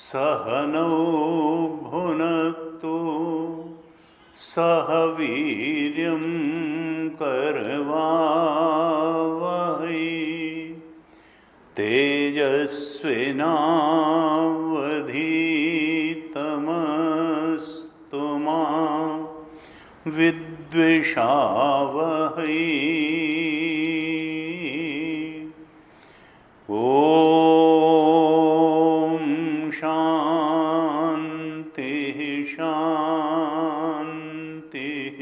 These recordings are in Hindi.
सहनौ भुनक्तु सह वीर्यं करवावहै तेजस्विनावधीतमस्तु मा विद्विषावहै। शान्तिः शान्तिः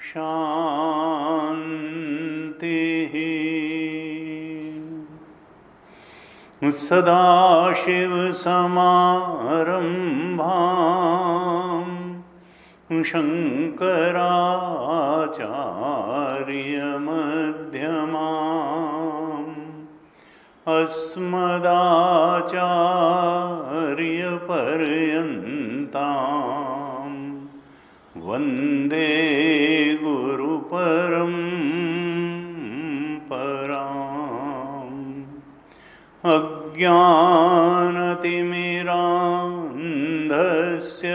शान्तिः। सदाशिवसमारम्भां शङ्कराचार्यमध्यमाम् अस्मदाचार्यपर्यन्तां वन्दे गुरुपरम्पराम्। अज्ञानतिमिरान्धस्य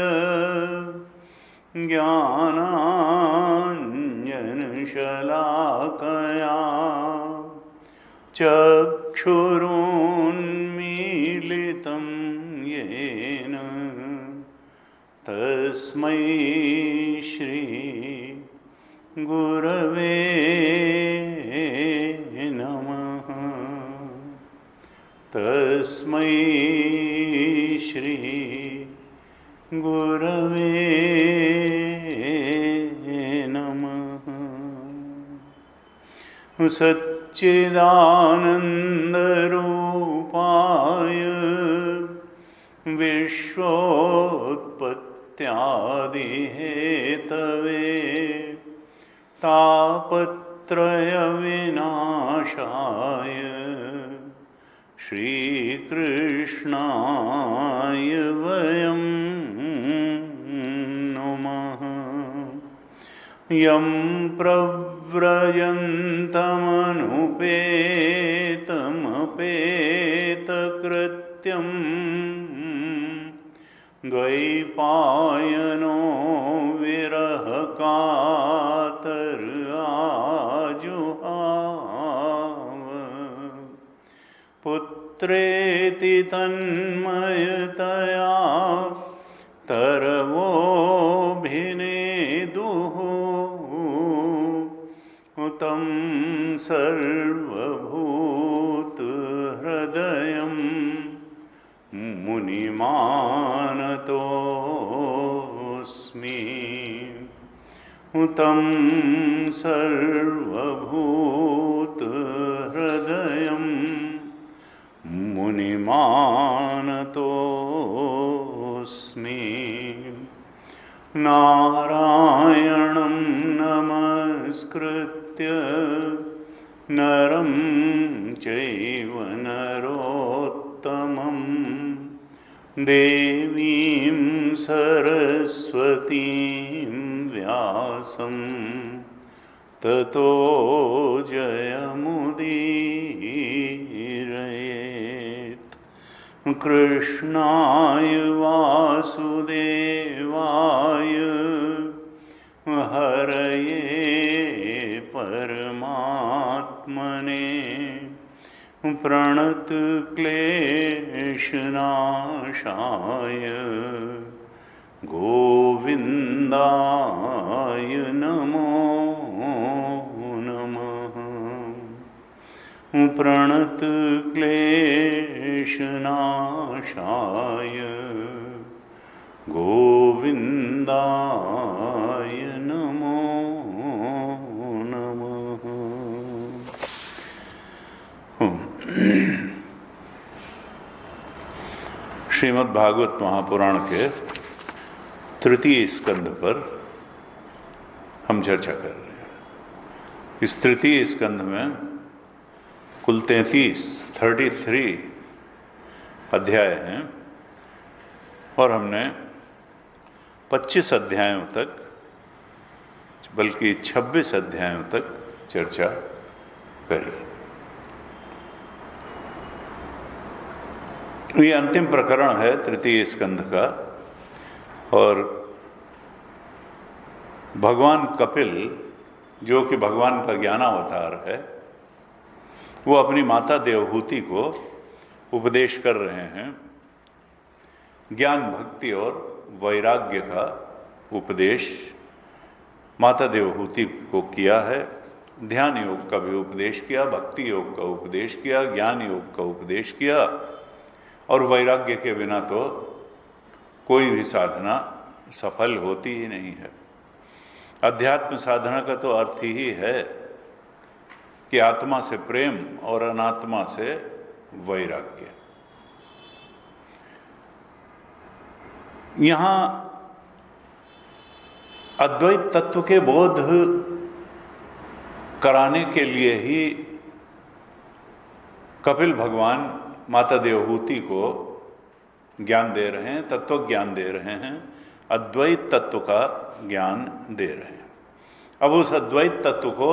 ज्ञानाञ्जनशलाकया चक्षुरुन्मीलितं येन तस्मै श्री गुरवे नमः। तस्मै श्री गुरवे नमः। सच्चिदानन्दरूपाय विश्वोत्पत्त्यादिहेतवे तापत्रयविनाशाय श्रीकृष्णाय वयं नुमः। यं प्रव्रजन्तमनुपेतमपेतकृत्यं द्वैपायनो विरहकातराजुहाव पुत्रेति तन्मयतया तरवोऽभिनेदुः तं सर्वभूतहृदयं मुनिमानतोऽस्मि। तं सर्वभूतहृदयं मुनिमानतोऽस्मि। नारायणं नमस्कृत्य नरं चैव नरोत्तमं देवीं सरस्वतीं व्यासं ततो जयमुदीरयेत्। कृष्णाय वासुदेवाय हरये परमात्मने प्रणतक्लेशनाशाय गोविन्दाय नमो नमः। प्रणतक्लेशनाशाय गोविन्दाय नमो नमः। श्रीमद् भागवत महापुराण के तृतीय स्कंध पर हम चर्चा कर रहे हैं। इस तृतीय स्कंध में कुल 33 अध्याय हैं और हमने 25 अध्यायों तक, बल्कि 26 अध्यायों तक चर्चा करी। ये अंतिम प्रकरण है तृतीय स्कंध का और भगवान कपिल, जो कि भगवान का ज्ञानावतार है, वो अपनी माता देवहूति को उपदेश कर रहे हैं। ज्ञान, भक्ति और वैराग्य का उपदेश माता देवहूति को किया है। ध्यान योग का भी उपदेश किया, भक्ति योग का उपदेश किया, ज्ञान योग का उपदेश किया और वैराग्य के बिना तो कोई भी साधना सफल होती ही नहीं है। अध्यात्म साधना का तो अर्थ ही है कि आत्मा से प्रेम और अनात्मा से वैराग्य। यहां अद्वैत तत्व के बोध कराने के लिए ही कपिल भगवान माता देवहूति को ज्ञान दे रहे हैं, तत्व ज्ञान दे रहे हैं, अद्वैत तत्व का ज्ञान दे रहे हैं। अब उस अद्वैत तत्व को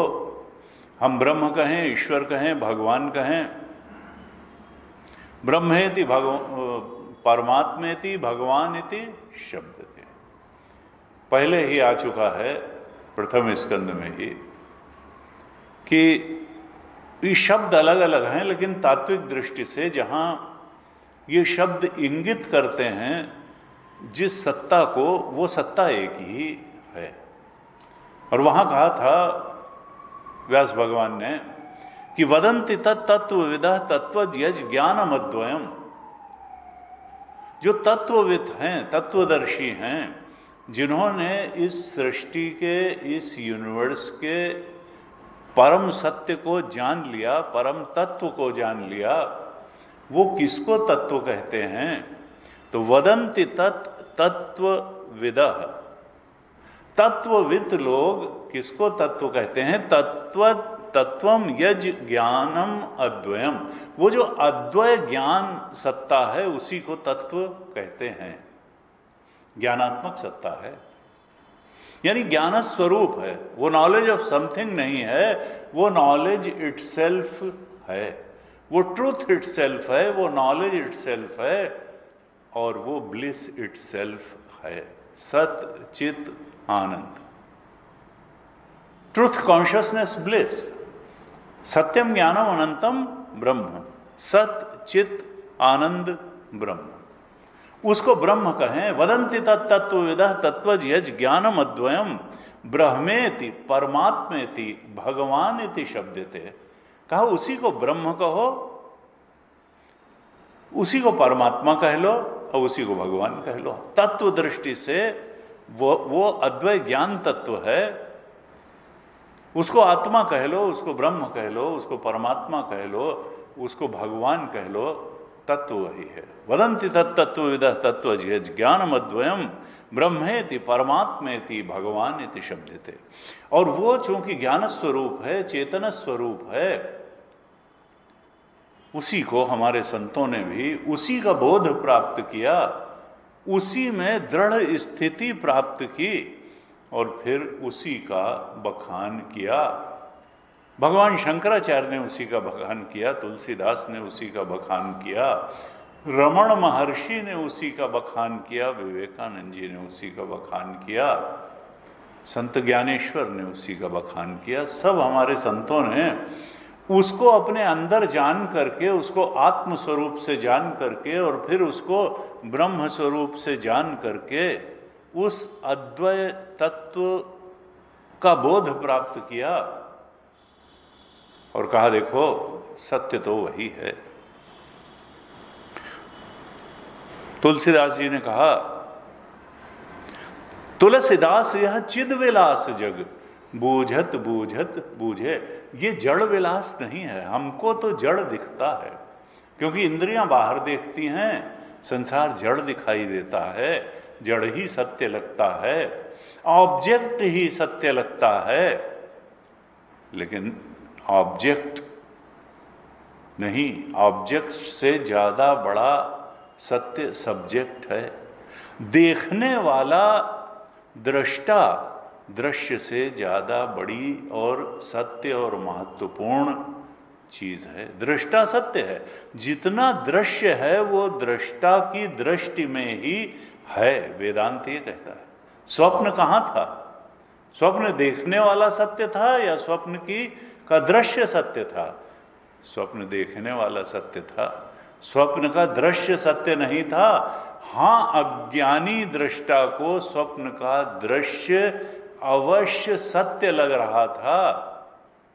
हम ब्रह्म कहें, ईश्वर कहें, भगवान कहें, ब्रह्मेति परमात्मेति भगवान इति शब्द थे। पहले ही आ चुका है प्रथम स्कंद में ही कि ये शब्द अलग अलग हैं, लेकिन तात्विक दृष्टि से जहां ये शब्द इंगित करते हैं जिस सत्ता को, वो सत्ता एक ही है। और वहां कहा था व्यास भगवान ने कि वदंति तत्त्वविदः तत्त्वज्ञ ज्ञानमद्वयम्। जो तत्वविद हैं, तत्वदर्शी हैं, जिन्होंने इस सृष्टि के, इस यूनिवर्स के परम सत्य को जान लिया, परम तत्व को जान लिया, वो किसको तत्व कहते हैं? तो वदंति तत्त्वविदः। तत्वविद लोग किसको तत्व कहते हैं? तत्वम यज ज्ञानम अद्वयम। वो जो अद्वय ज्ञान सत्ता है उसी को तत्व कहते हैं। ज्ञानात्मक सत्ता है, यानी ज्ञान स्वरूप है। वो नॉलेज ऑफ समथिंग नहीं है, वो नॉलेज इटसेल्फ है, वो ट्रूथ इटसेल्फ है, वो नॉलेज इटसेल्फ है और वो ब्लिस इटसेल्फ है। सत चित आनंद, ट्रूथ कॉन्शियसनेस ब्लिस। सत्यम ज्ञानम अनंतम ब्रह्म, सत चित आनंद ब्रह्म, उसको ब्रह्म कहें। वदंति तत्त्वविदः तत्त्वज्ञ ज्ञानम अद्वयम ब्रह्मेति परमात्मेति भगवान इति शब्दते। कहा उसी को ब्रह्म कहो, उसी को परमात्मा कह लो और उसी को भगवान कह लो। तत्व दृष्टि से वो अद्वय ज्ञान तत्व है, उसको आत्मा कह लो, उसको ब्रह्म कह लो, उसको परमात्मा कह लो, उसको भगवान कह लो, तत्व वही है। वदंति तत्त्वविदः तत्त्वज्ञ ज्ञानमद्वयम् ब्रह्मेति परमात्मेति भगवान इति शब्दते। और वो चूंकि ज्ञान स्वरूप है, चेतन स्वरूप है, उसी को हमारे संतों ने भी उसी का बोध प्राप्त किया, उसी में दृढ़ स्थिति प्राप्त की और फिर उसी का बखान किया। भगवान शंकराचार्य ने उसी का बखान किया, तुलसीदास ने उसी का बखान किया, रमण महर्षि ने उसी का बखान किया, विवेकानंद जी ने उसी का बखान किया, संत ज्ञानेश्वर ने उसी का बखान किया। सब हमारे संतों ने उसको अपने अंदर जान करके, उसको आत्म स्वरूप से जान करके और फिर उसको ब्रह्म स्वरूप से जान करके उस अद्वय तत्व का बोध प्राप्त किया और कहा देखो सत्य तो वही है। तुलसीदास जी ने कहा, तुलसीदास यह चिद विलास जग बूझत बूझत बूझे। ये जड़ विलास नहीं है, हमको तो जड़ दिखता है क्योंकि इंद्रियां बाहर देखती हैं, संसार जड़ दिखाई देता है, जड़ ही सत्य लगता है, ऑब्जेक्ट ही सत्य लगता है। लेकिन ऑब्जेक्ट नहीं, ऑब्जेक्ट से ज्यादा बड़ा सत्य सब्जेक्ट है। देखने वाला दृष्टा दृश्य से ज्यादा बड़ी और सत्य और महत्वपूर्ण चीज है। दृष्टा सत्य है, जितना दृश्य है वो दृष्टा की दृष्टि में ही है। वेदांत ये कहता है। स्वप्न कहाँ था? स्वप्न देखने वाला सत्य था या स्वप्न का दृश्य सत्य था? स्वप्न देखने वाला सत्य था, स्वप्न का दृश्य सत्य नहीं था। हाँ, अज्ञानी दृष्टा को स्वप्न का दृश्य अवश्य सत्य लग रहा था।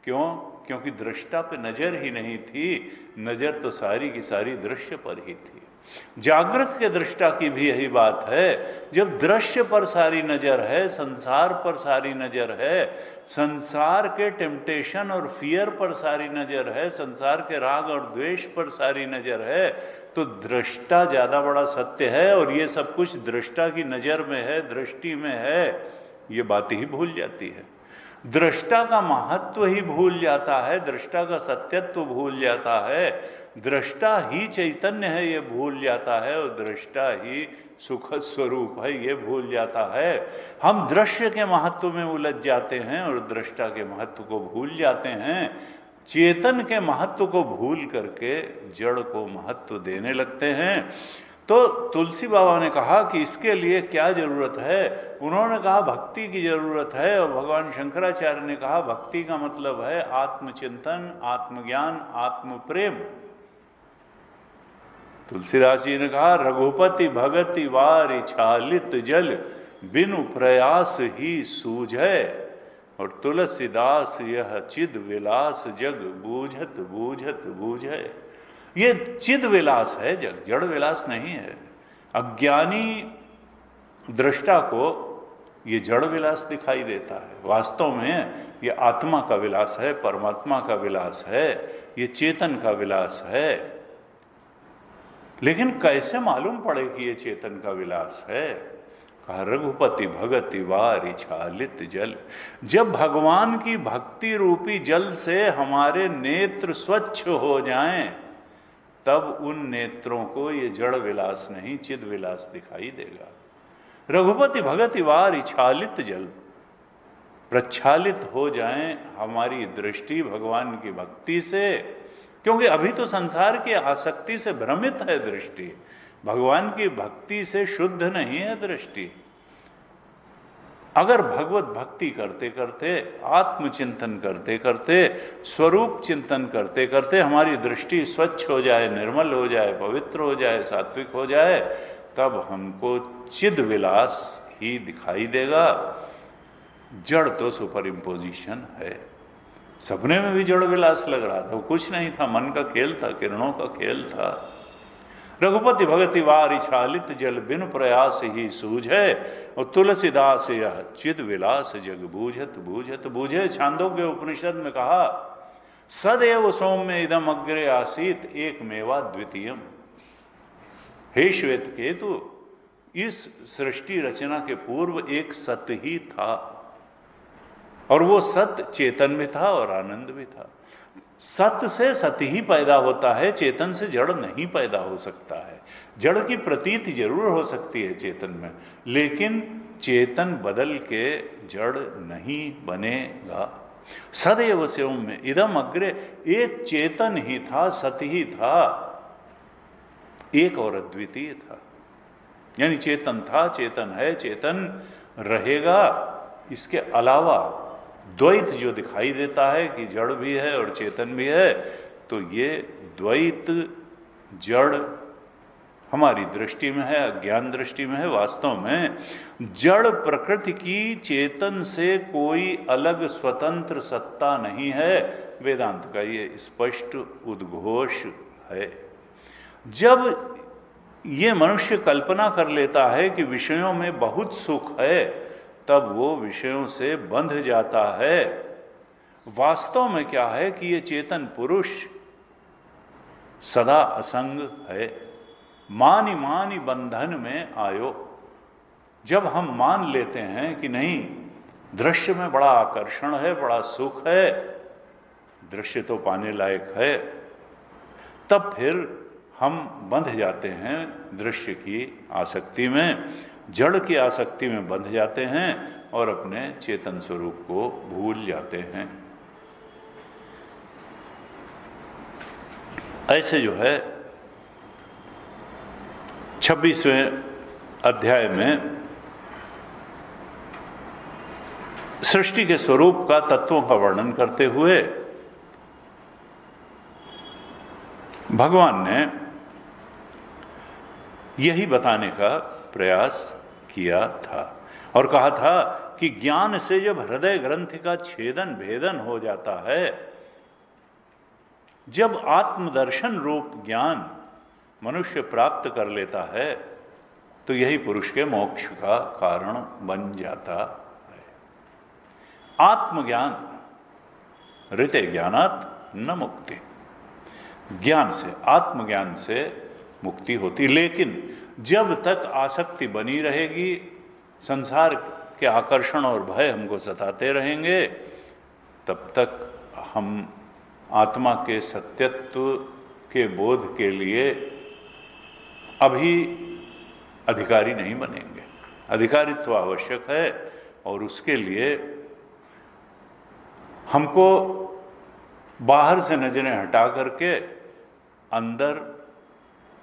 क्यों? क्योंकि दृष्टा पे नजर ही नहीं थी, नजर तो सारी की सारी दृश्य पर ही थी। जागृत के दृष्टा की भी यही बात है। जब दृश्य पर सारी नजर है, संसार पर सारी नजर है, संसार के टेम्पटेशन और फियर पर सारी नजर है, संसार के राग और द्वेष पर सारी नजर है, तो दृष्टा ज्यादा बड़ा सत्य है और ये सब कुछ दृष्टा की नजर में है, दृष्टि में है। ये बात ही भूल जाती है, दृष्टा का महत्व ही भूल जाता है, दृष्टा का सत्यत्व भूल जाता है, दृष्टा ही चैतन्य है ये भूल जाता है, और दृष्टा ही सुखद स्वरूप है ये भूल जाता है। हम दृश्य के महत्व में उलझ जाते हैं और दृष्टा के महत्व को भूल जाते हैं। चेतन के महत्व को भूल करके जड़ को महत्व देने लगते हैं। तो तुलसी बाबा ने कहा कि इसके लिए क्या जरूरत है? उन्होंने कहा भक्ति की जरूरत है, और भगवान शंकराचार्य ने कहा भक्ति का मतलब है आत्मचिंतन, आत्मज्ञान, आत्म प्रेम। तुलसीदास जी ने कहा रघुपति भगति वारि छालित जल बिनु प्रयास ही सूझै, और तुलसीदास यह चिद विलास जग बूझत बूझत बूझै। ये चिद विलास है जग, जड़ विलास नहीं है। अज्ञानी दृष्टा को ये जड़ विलास दिखाई देता है, वास्तव में ये आत्मा का विलास है, परमात्मा का विलास है, ये चेतन का विलास है। लेकिन कैसे मालूम पड़े कि ये चेतन का विलास है? कहा रघुपति भगति वारि छालित जल। जब भगवान की भक्ति रूपी जल से हमारे नेत्र स्वच्छ हो जाएं, तब उन नेत्रों को ये जड़ विलास नहीं चिद विलास दिखाई देगा। रघुपति भगति वारि छालित जल, प्रक्षालित हो जाएं हमारी दृष्टि भगवान की भक्ति से, क्योंकि अभी तो संसार की आसक्ति से भ्रमित है दृष्टि, भगवान की भक्ति से शुद्ध नहीं है दृष्टि। अगर भगवत भक्ति करते करते, आत्मचिंतन करते करते, स्वरूप चिंतन करते करते हमारी दृष्टि स्वच्छ हो जाए, निर्मल हो जाए, पवित्र हो जाए, सात्विक हो जाए, तब हमको चिद विलास ही दिखाई देगा। जड़ तो सुपर इम्पोजिशन है। सपने में भी जड़ विलास लग रहा था, वो कुछ नहीं था, मन का खेल था, किरणों का खेल था। रघुपति भगति वारि छालित जल बिनु प्रयास ही सूझे, और तुलसीदास यह चिद विलास जग बूझत बूझत बूझे। छांदोग्य उपनिषद में कहा सदैव सौम्य इदम अग्रे आसीत एक मेवा द्वितीयम। हे श्वेत केतु, इस सृष्टि रचना के पूर्व एक सत्य ही था, और वो सत्य चेतन में था और आनंद भी था। सत्य से सत्य ही पैदा होता है, चेतन से जड़ नहीं पैदा हो सकता है। जड़ की प्रतीति जरूर हो सकती है चेतन में, लेकिन चेतन बदल के जड़ नहीं बनेगा। सदैव सौम्य इदम अग्रे, एक चेतन ही था, सत्य ही था, एक और अद्वितीय था। यानी चेतन था, चेतन है, चेतन रहेगा। इसके अलावा द्वैत जो दिखाई देता है कि जड़ भी है और चेतन भी है, तो ये द्वैत जड़ हमारी दृष्टि में है, अज्ञान दृष्टि में है। वास्तव में जड़ प्रकृति की चेतन से कोई अलग स्वतंत्र सत्ता नहीं है। वेदांत का ये स्पष्ट उद्घोष है। जब ये मनुष्य कल्पना कर लेता है कि विषयों में बहुत सुख है, तब वो विषयों से बंध जाता है। वास्तव में क्या है कि ये चेतन पुरुष सदा असंग है। मानि मानि बंधन में आयो। जब हम मान लेते हैं कि नहीं, दृश्य में बड़ा आकर्षण है, बड़ा सुख है, दृश्य तो पाने लायक है, तब फिर हम बंध जाते हैं दृश्य की आसक्ति में, जड़ की आसक्ति में बंध जाते हैं और अपने चेतन स्वरूप को भूल जाते हैं। ऐसे जो है 26वें अध्याय में सृष्टि के स्वरूप का, तत्वों का वर्णन करते हुए भगवान ने यही बताने का प्रयास किया था और कहा था कि ज्ञान से जब हृदय ग्रंथि का छेदन भेदन हो जाता है, जब आत्मदर्शन रूप ज्ञान मनुष्य प्राप्त कर लेता है, तो यही पुरुष के मोक्ष का कारण बन जाता है। आत्मज्ञान ऋते ज्ञानात् न मुक्ति। ज्ञान से, आत्मज्ञान से मुक्ति होती, लेकिन जब तक आसक्ति बनी रहेगी, संसार के आकर्षण और भय हमको सताते रहेंगे, तब तक हम आत्मा के सत्यत्व के बोध के लिए अभी अधिकारी नहीं बनेंगे। अधिकारित्व आवश्यक है और उसके लिए हमको बाहर से नजरें हटा करके अंदर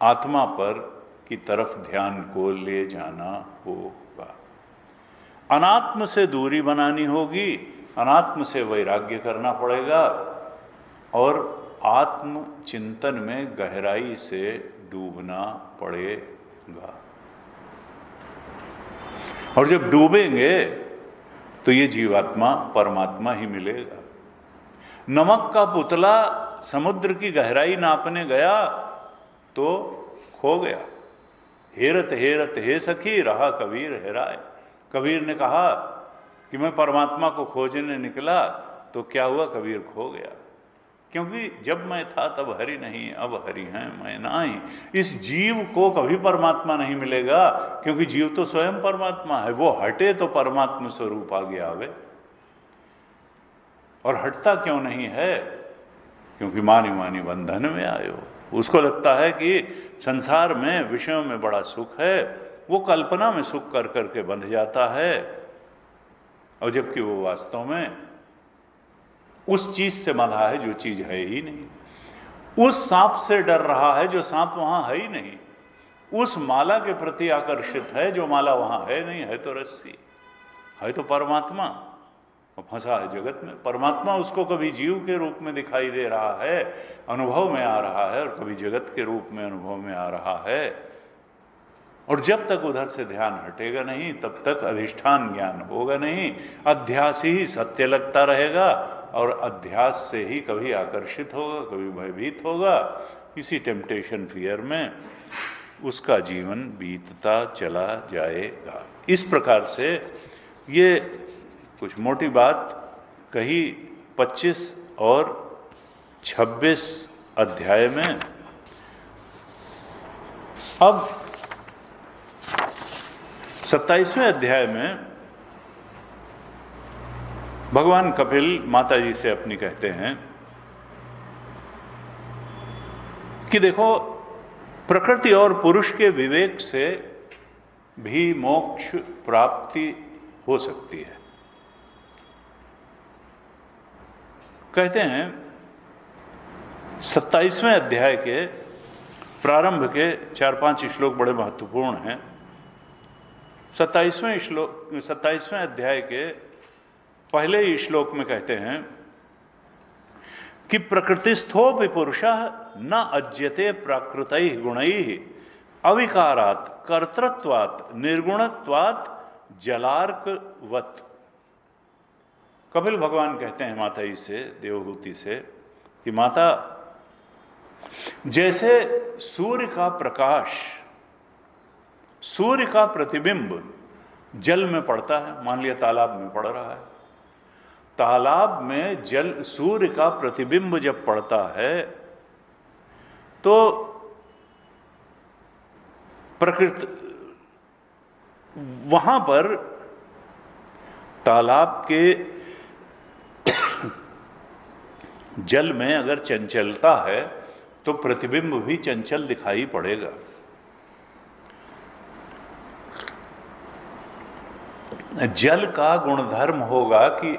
आत्मा पर की तरफ ध्यान को ले जाना होगा। अनात्म से दूरी बनानी होगी, अनात्म से वैराग्य करना पड़ेगा और आत्म चिंतन में गहराई से डूबना पड़ेगा। और जब डूबेंगे तो ये जीवात्मा परमात्मा ही मिलेगा। नमक का पुतला समुद्र की गहराई नापने गया तो खो गया। हेरत हेरत हे सखी रहा कबीर हेराए। कबीर ने कहा कि मैं परमात्मा को खोजने निकला, तो क्या हुआ, कबीर खो गया। क्योंकि जब मैं था तब हरि नहीं, अब हरि हैं मैं नाही। इस जीव को कभी परमात्मा नहीं मिलेगा, क्योंकि जीव तो स्वयं परमात्मा है। वो हटे तो परमात्मा स्वरूप आगे आवे। और हटता क्यों नहीं है? क्योंकि मानी मानी बंधन में आयो। उसको लगता है कि संसार में विषयों में बड़ा सुख है, वो कल्पना में सुख कर करके बंध जाता है, और जबकि वो वास्तव में उस चीज से बंधा है जो चीज है ही नहीं। उस सांप से डर रहा है जो सांप वहां है ही नहीं। उस माला के प्रति आकर्षित है जो माला वहां है नहीं। है तो रस्सी, है तो परमात्मा, फंसा है जगत में। परमात्मा उसको कभी जीव के रूप में दिखाई दे रहा है, अनुभव में आ रहा है, और कभी जगत के रूप में अनुभव में आ रहा है। और जब तक उधर से ध्यान हटेगा नहीं, तब तक अधिष्ठान ज्ञान होगा नहीं। अध्यास ही सत्य लगता रहेगा, और अध्यास से ही कभी आकर्षित होगा, कभी भयभीत होगा। इसी टेम्पटेशन फियर में उसका जीवन बीतता चला जाएगा। इस प्रकार से ये कुछ मोटी बात कही 25 और 26 अध्याय में। अब 27वें अध्याय में भगवान कपिल माता जी से अपनी कहते हैं कि देखो, प्रकृति और पुरुष के विवेक से भी मोक्ष प्राप्ति हो सकती है। कहते हैं 27वें अध्याय के प्रारंभ के 4-5 श्लोक बड़े महत्वपूर्ण हैं। 27वें अध्याय के पहले ही श्लोक में कहते हैं कि प्रकृतिस्थोपि पुरुषः न अज्यते प्राकृतैः गुणैः अविकारात कर्तृत्वात निर्गुणत्वात जलार्कवत। कपिल भगवान कहते हैं माता जी से, देवहूति से, कि माता जैसे सूर्य का प्रकाश, सूर्य का प्रतिबिंब जल में पड़ता है, मान लिया तालाब में पड़ रहा है, तालाब में जल सूर्य का प्रतिबिंब जब पड़ता है तो प्रकृति वहां पर तालाब के जल में अगर चंचलता है तो प्रतिबिंब भी चंचल दिखाई पड़ेगा। जल का गुणधर्म होगा कि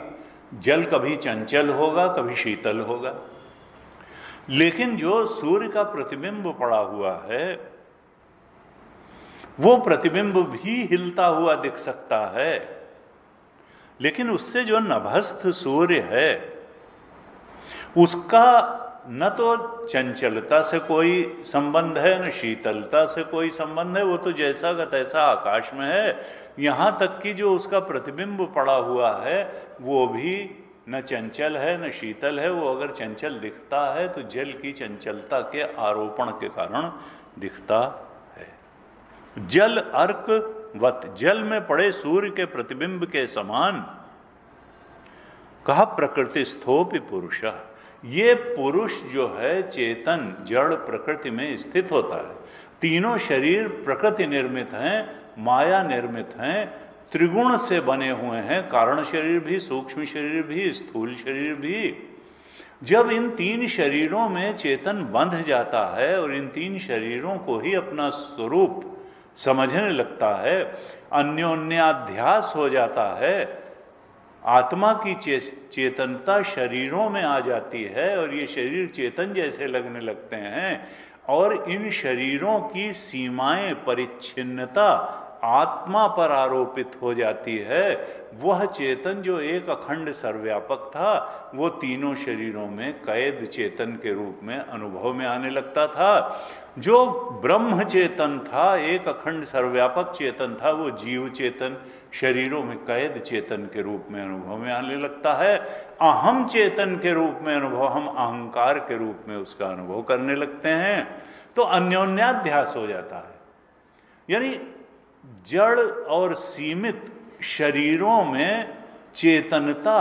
जल कभी चंचल होगा, कभी शीतल होगा, लेकिन जो सूर्य का प्रतिबिंब पड़ा हुआ है वो प्रतिबिंब भी हिलता हुआ दिख सकता है, लेकिन उससे जो नभस्थ सूर्य है उसका न तो चंचलता से कोई संबंध है, न शीतलता से कोई संबंध है, वो तो जैसा का तैसा आकाश में है। यहाँ तक कि जो उसका प्रतिबिंब पड़ा हुआ है वो भी न चंचल है न शीतल है। वो अगर चंचल दिखता है तो जल की चंचलता के आरोपण के कारण दिखता है। जल अर्कवत, जल में पड़े सूर्य के प्रतिबिंब के समान। कहा प्रकृति स्थोपि पुरुष, ये पुरुष जो है चेतन जड़ प्रकृति में स्थित होता है। तीनों शरीर प्रकृति निर्मित हैं, माया निर्मित हैं, त्रिगुण से बने हुए हैं, कारण शरीर भी, सूक्ष्म शरीर भी, स्थूल शरीर भी। जब इन तीन शरीरों में चेतन बंध जाता है और इन तीन शरीरों को ही अपना स्वरूप समझने लगता है, अन्योन्याध्यास हो जाता है, आत्मा की चेतनता शरीरों में आ जाती है और ये शरीर चेतन जैसे लगने लगते हैं, और इन शरीरों की सीमाएं, परिच्छिन्नता आत्मा पर आरोपित हो जाती है। वह चेतन जो एक अखंड सर्वव्यापक था वो तीनों शरीरों में कैद चेतन के रूप में अनुभव में आने लगता था। जो ब्रह्म चेतन था, एक अखंड सर्वव्यापक चेतन था, वो जीव चेतन शरीरों में कैद चेतन के रूप में अनुभव में आने लगता है। अहम चेतन के रूप में अनुभव, हम अहंकार के रूप में उसका अनुभव करने लगते हैं, तो अन्योन्याध्यास हो जाता है। यानी जड़ और सीमित शरीरों में चेतनता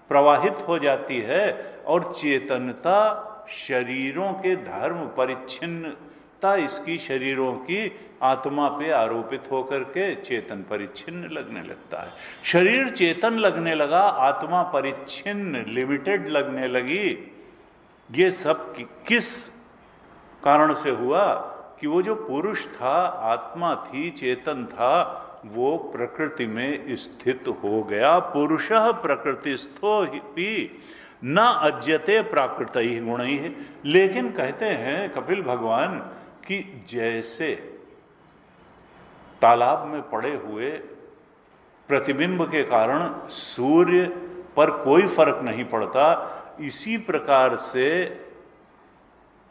प्रवाहित हो जाती है और चेतनता शरीरों के धर्म, परिच्छिन्नता इसकी शरीरों की आत्मा पे आरोपित होकर के चेतन परिच्छिन्न लगने लगता है। शरीर चेतन लगने लगा, आत्मा परिच्छिन्न, लिमिटेड लगने लगी। ये सब किस कारण से हुआ कि वो जो पुरुष था, आत्मा थी, चेतन था, वो प्रकृति में स्थित हो गया। पुरुषः प्रकृतिस्थो ही न अज्यते प्राकृतिक गुण ही है। लेकिन कहते हैं कपिल भगवान कि जैसे तालाब में पड़े हुए प्रतिबिंब के कारण सूर्य पर कोई फर्क नहीं पड़ता, इसी प्रकार से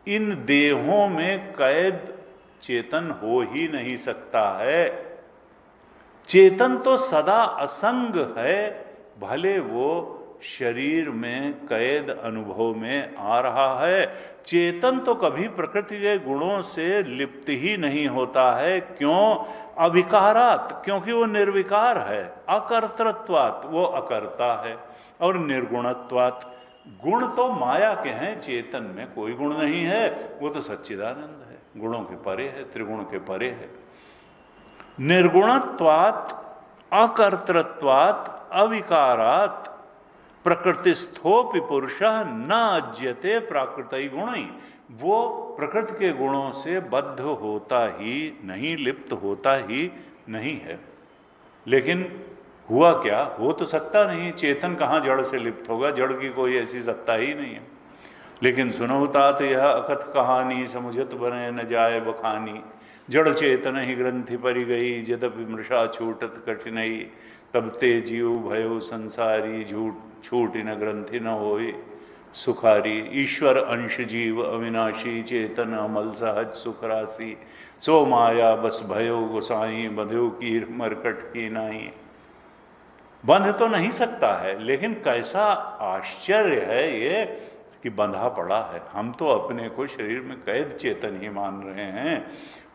इन देहों में कैद चेतन हो ही नहीं सकता है। चेतन तो सदा असंग है, भले वो शरीर में कैद अनुभव में आ रहा है। चेतन तो कभी प्रकृति के गुणों से लिप्त ही नहीं होता है। क्यों? अविकारात, क्योंकि वो निर्विकार है। अकर्तृत्वात्, वो अकर्ता है। और निर्गुणत्वात्, गुण तो माया के हैं, चेतन में कोई गुण नहीं है, वो तो सच्चिदानंद है, गुणों के परे है, त्रिगुण के परे है। निर्गुणत्वात्, अकर्तृत्वात्, अविकारात् प्रकृतिस्थोपि पुरुषः न अज्यते प्राकृतिक गुण ही। वो प्रकृति के गुणों से बद्ध होता ही नहीं, लिप्त होता ही नहीं है। लेकिन हुआ क्या? हो तो सकता नहीं, चेतन कहाँ जड़ से लिप्त होगा, जड़ की कोई ऐसी सत्ता ही नहीं है। लेकिन सुनो तात यह अकथ कहानी, समुझत बने न जाए बखानी। जड़ चेतन ही ग्रंथि परि गई, यद्यपि मृषा छूटत कठिनई। तब ते जीव भयो संसारी, झूठ छूट न ग्रंथि न होई। सुखारी, ईश्वर अंश जीव अविनाशी, चेतन अमल सहज सुखरासी, सो माया बस भयो गोसाई, बंध्यो कीर मरकट की नाई। बंध तो नहीं सकता है, लेकिन कैसा आश्चर्य है ये कि बंधा पड़ा है। हम तो अपने को शरीर में कैद चेतन ही मान रहे हैं।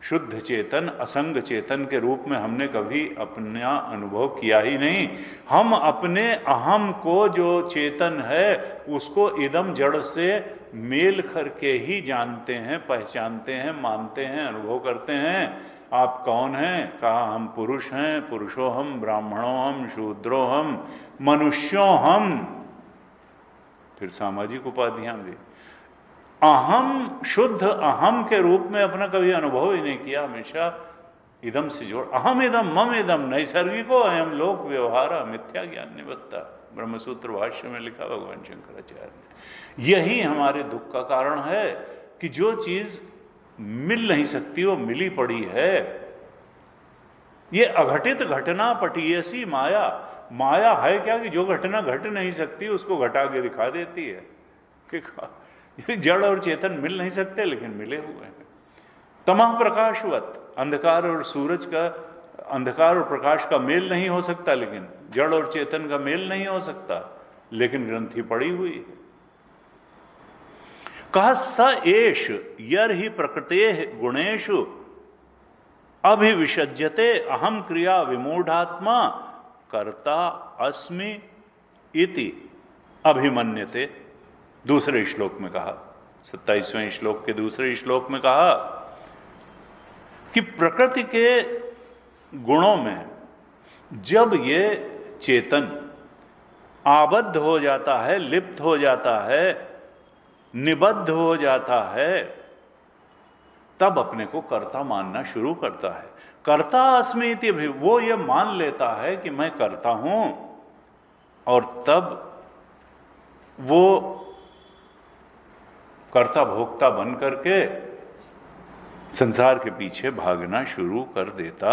शुद्ध चेतन, असंग चेतन के रूप में हमने कभी अपना अनुभव किया ही नहीं। हम अपने अहम को, जो चेतन है, उसको इदम जड़ से मेल करके ही जानते हैं, पहचानते हैं, मानते हैं, अनुभव करते हैं। आप कौन हैं? कहा हम पुरुष हैं, पुरुषो हम, ब्राह्मणों हम, शूद्रो हम, मनुष्यों हम। फिर सामाजिक उपाधियां भी। अहम, शुद्ध अहम के रूप में अपना कभी अनुभव ही नहीं किया, हमेशा इदम से जोड़। अहम इदम मम इदम नैसर्गिको अयम लोक व्यवहार मिथ्या ज्ञान निबत्ता, ब्रह्मसूत्र भाष्य में लिखा भगवान शंकराचार्य ने। यही हमारे दुख का कारण है कि जो चीज मिल नहीं सकती वो मिली पड़ी है। ये अघटित घटना पटीयसी माया। माया है क्या कि जो घटना घट नहीं सकती उसको घटा के दिखा देती है कि जड़ और चेतन मिल नहीं सकते, लेकिन मिले हुए हैं। तमः प्रकाशवत, अंधकार और सूरज का, अंधकार और प्रकाश का मेल नहीं हो सकता, लेकिन जड़ और चेतन का मेल नहीं हो सकता, लेकिन ग्रंथि पड़ी हुई है। कहा स एष यर ही प्रकृते गुणेषु अभिविषज्यते अहम क्रिया विमूढ़ात्मा कर्ता अस्मि इति अभिमन्यते। दूसरे श्लोक में कहा, 27वें श्लोक के दूसरे श्लोक में कहा कि प्रकृति के गुणों में जब ये चेतन आबद्ध हो जाता है, लिप्त हो जाता है, निबद्ध हो जाता है, तब अपने को कर्ता मानना शुरू करता है। कर्ता अस्मिति भी, वो ये मान लेता है कि मैं कर्ता हूं, और तब वो कर्ता भोक्ता बन करके संसार के पीछे भागना शुरू कर देता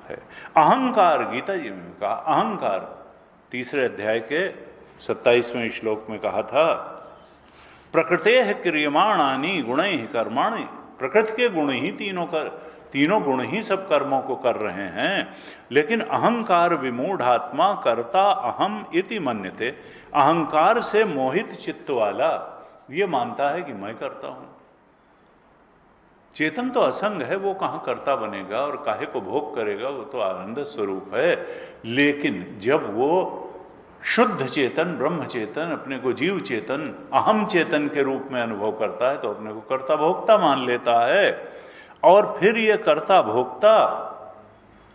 है। अहंकार, गीता जी में कहा अहंकार, तीसरे अध्याय के 27वें श्लोक में कहा था, प्रकृते क्रियमाणानि गुणै कर्माणि। प्रकृति के गुण ही तीनों गुण ही सब कर्मों को कर रहे हैं, लेकिन अहंकार विमूढ़ात्मा कर्ता अहम इति मन्यते। अहंकार से मोहित चित्त वाला ये मानता है कि मैं करता हूं। चेतन तो असंग है, वो कहां कर्ता बनेगा और काहे को भोग करेगा, वो तो आनंद स्वरूप है। लेकिन जब वो शुद्ध चेतन, ब्रह्म चेतन, अपने को जीव चेतन, अहम चेतन के रूप में अनुभव करता है, तो अपने को कर्ता भोक्ता मान लेता है। और फिर ये कर्ता भोक्ता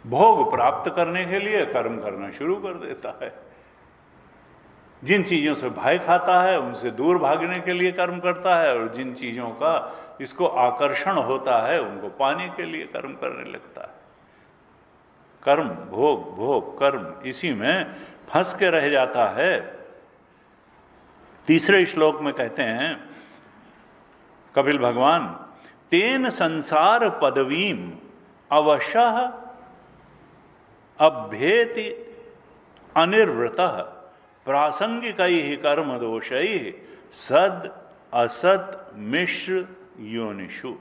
भोग प्राप्त करने के लिए कर्म करना शुरू कर देता है। जिन चीजों से भय खाता है उनसे दूर भागने के लिए कर्म करता है, और जिन चीजों का इसको आकर्षण होता है उनको पाने के लिए कर्म करने लगता है। कर्म भोग, भोग कर्म, इसी में फंस के रह जाता है। तीसरे श्लोक में कहते हैं कपिल भगवान, तेन संसार पदवीम अवशः अभ्येति अनिर्वृतः प्रासंगिकैः कर्म दोषैः सद असत मिश्र योनिषु।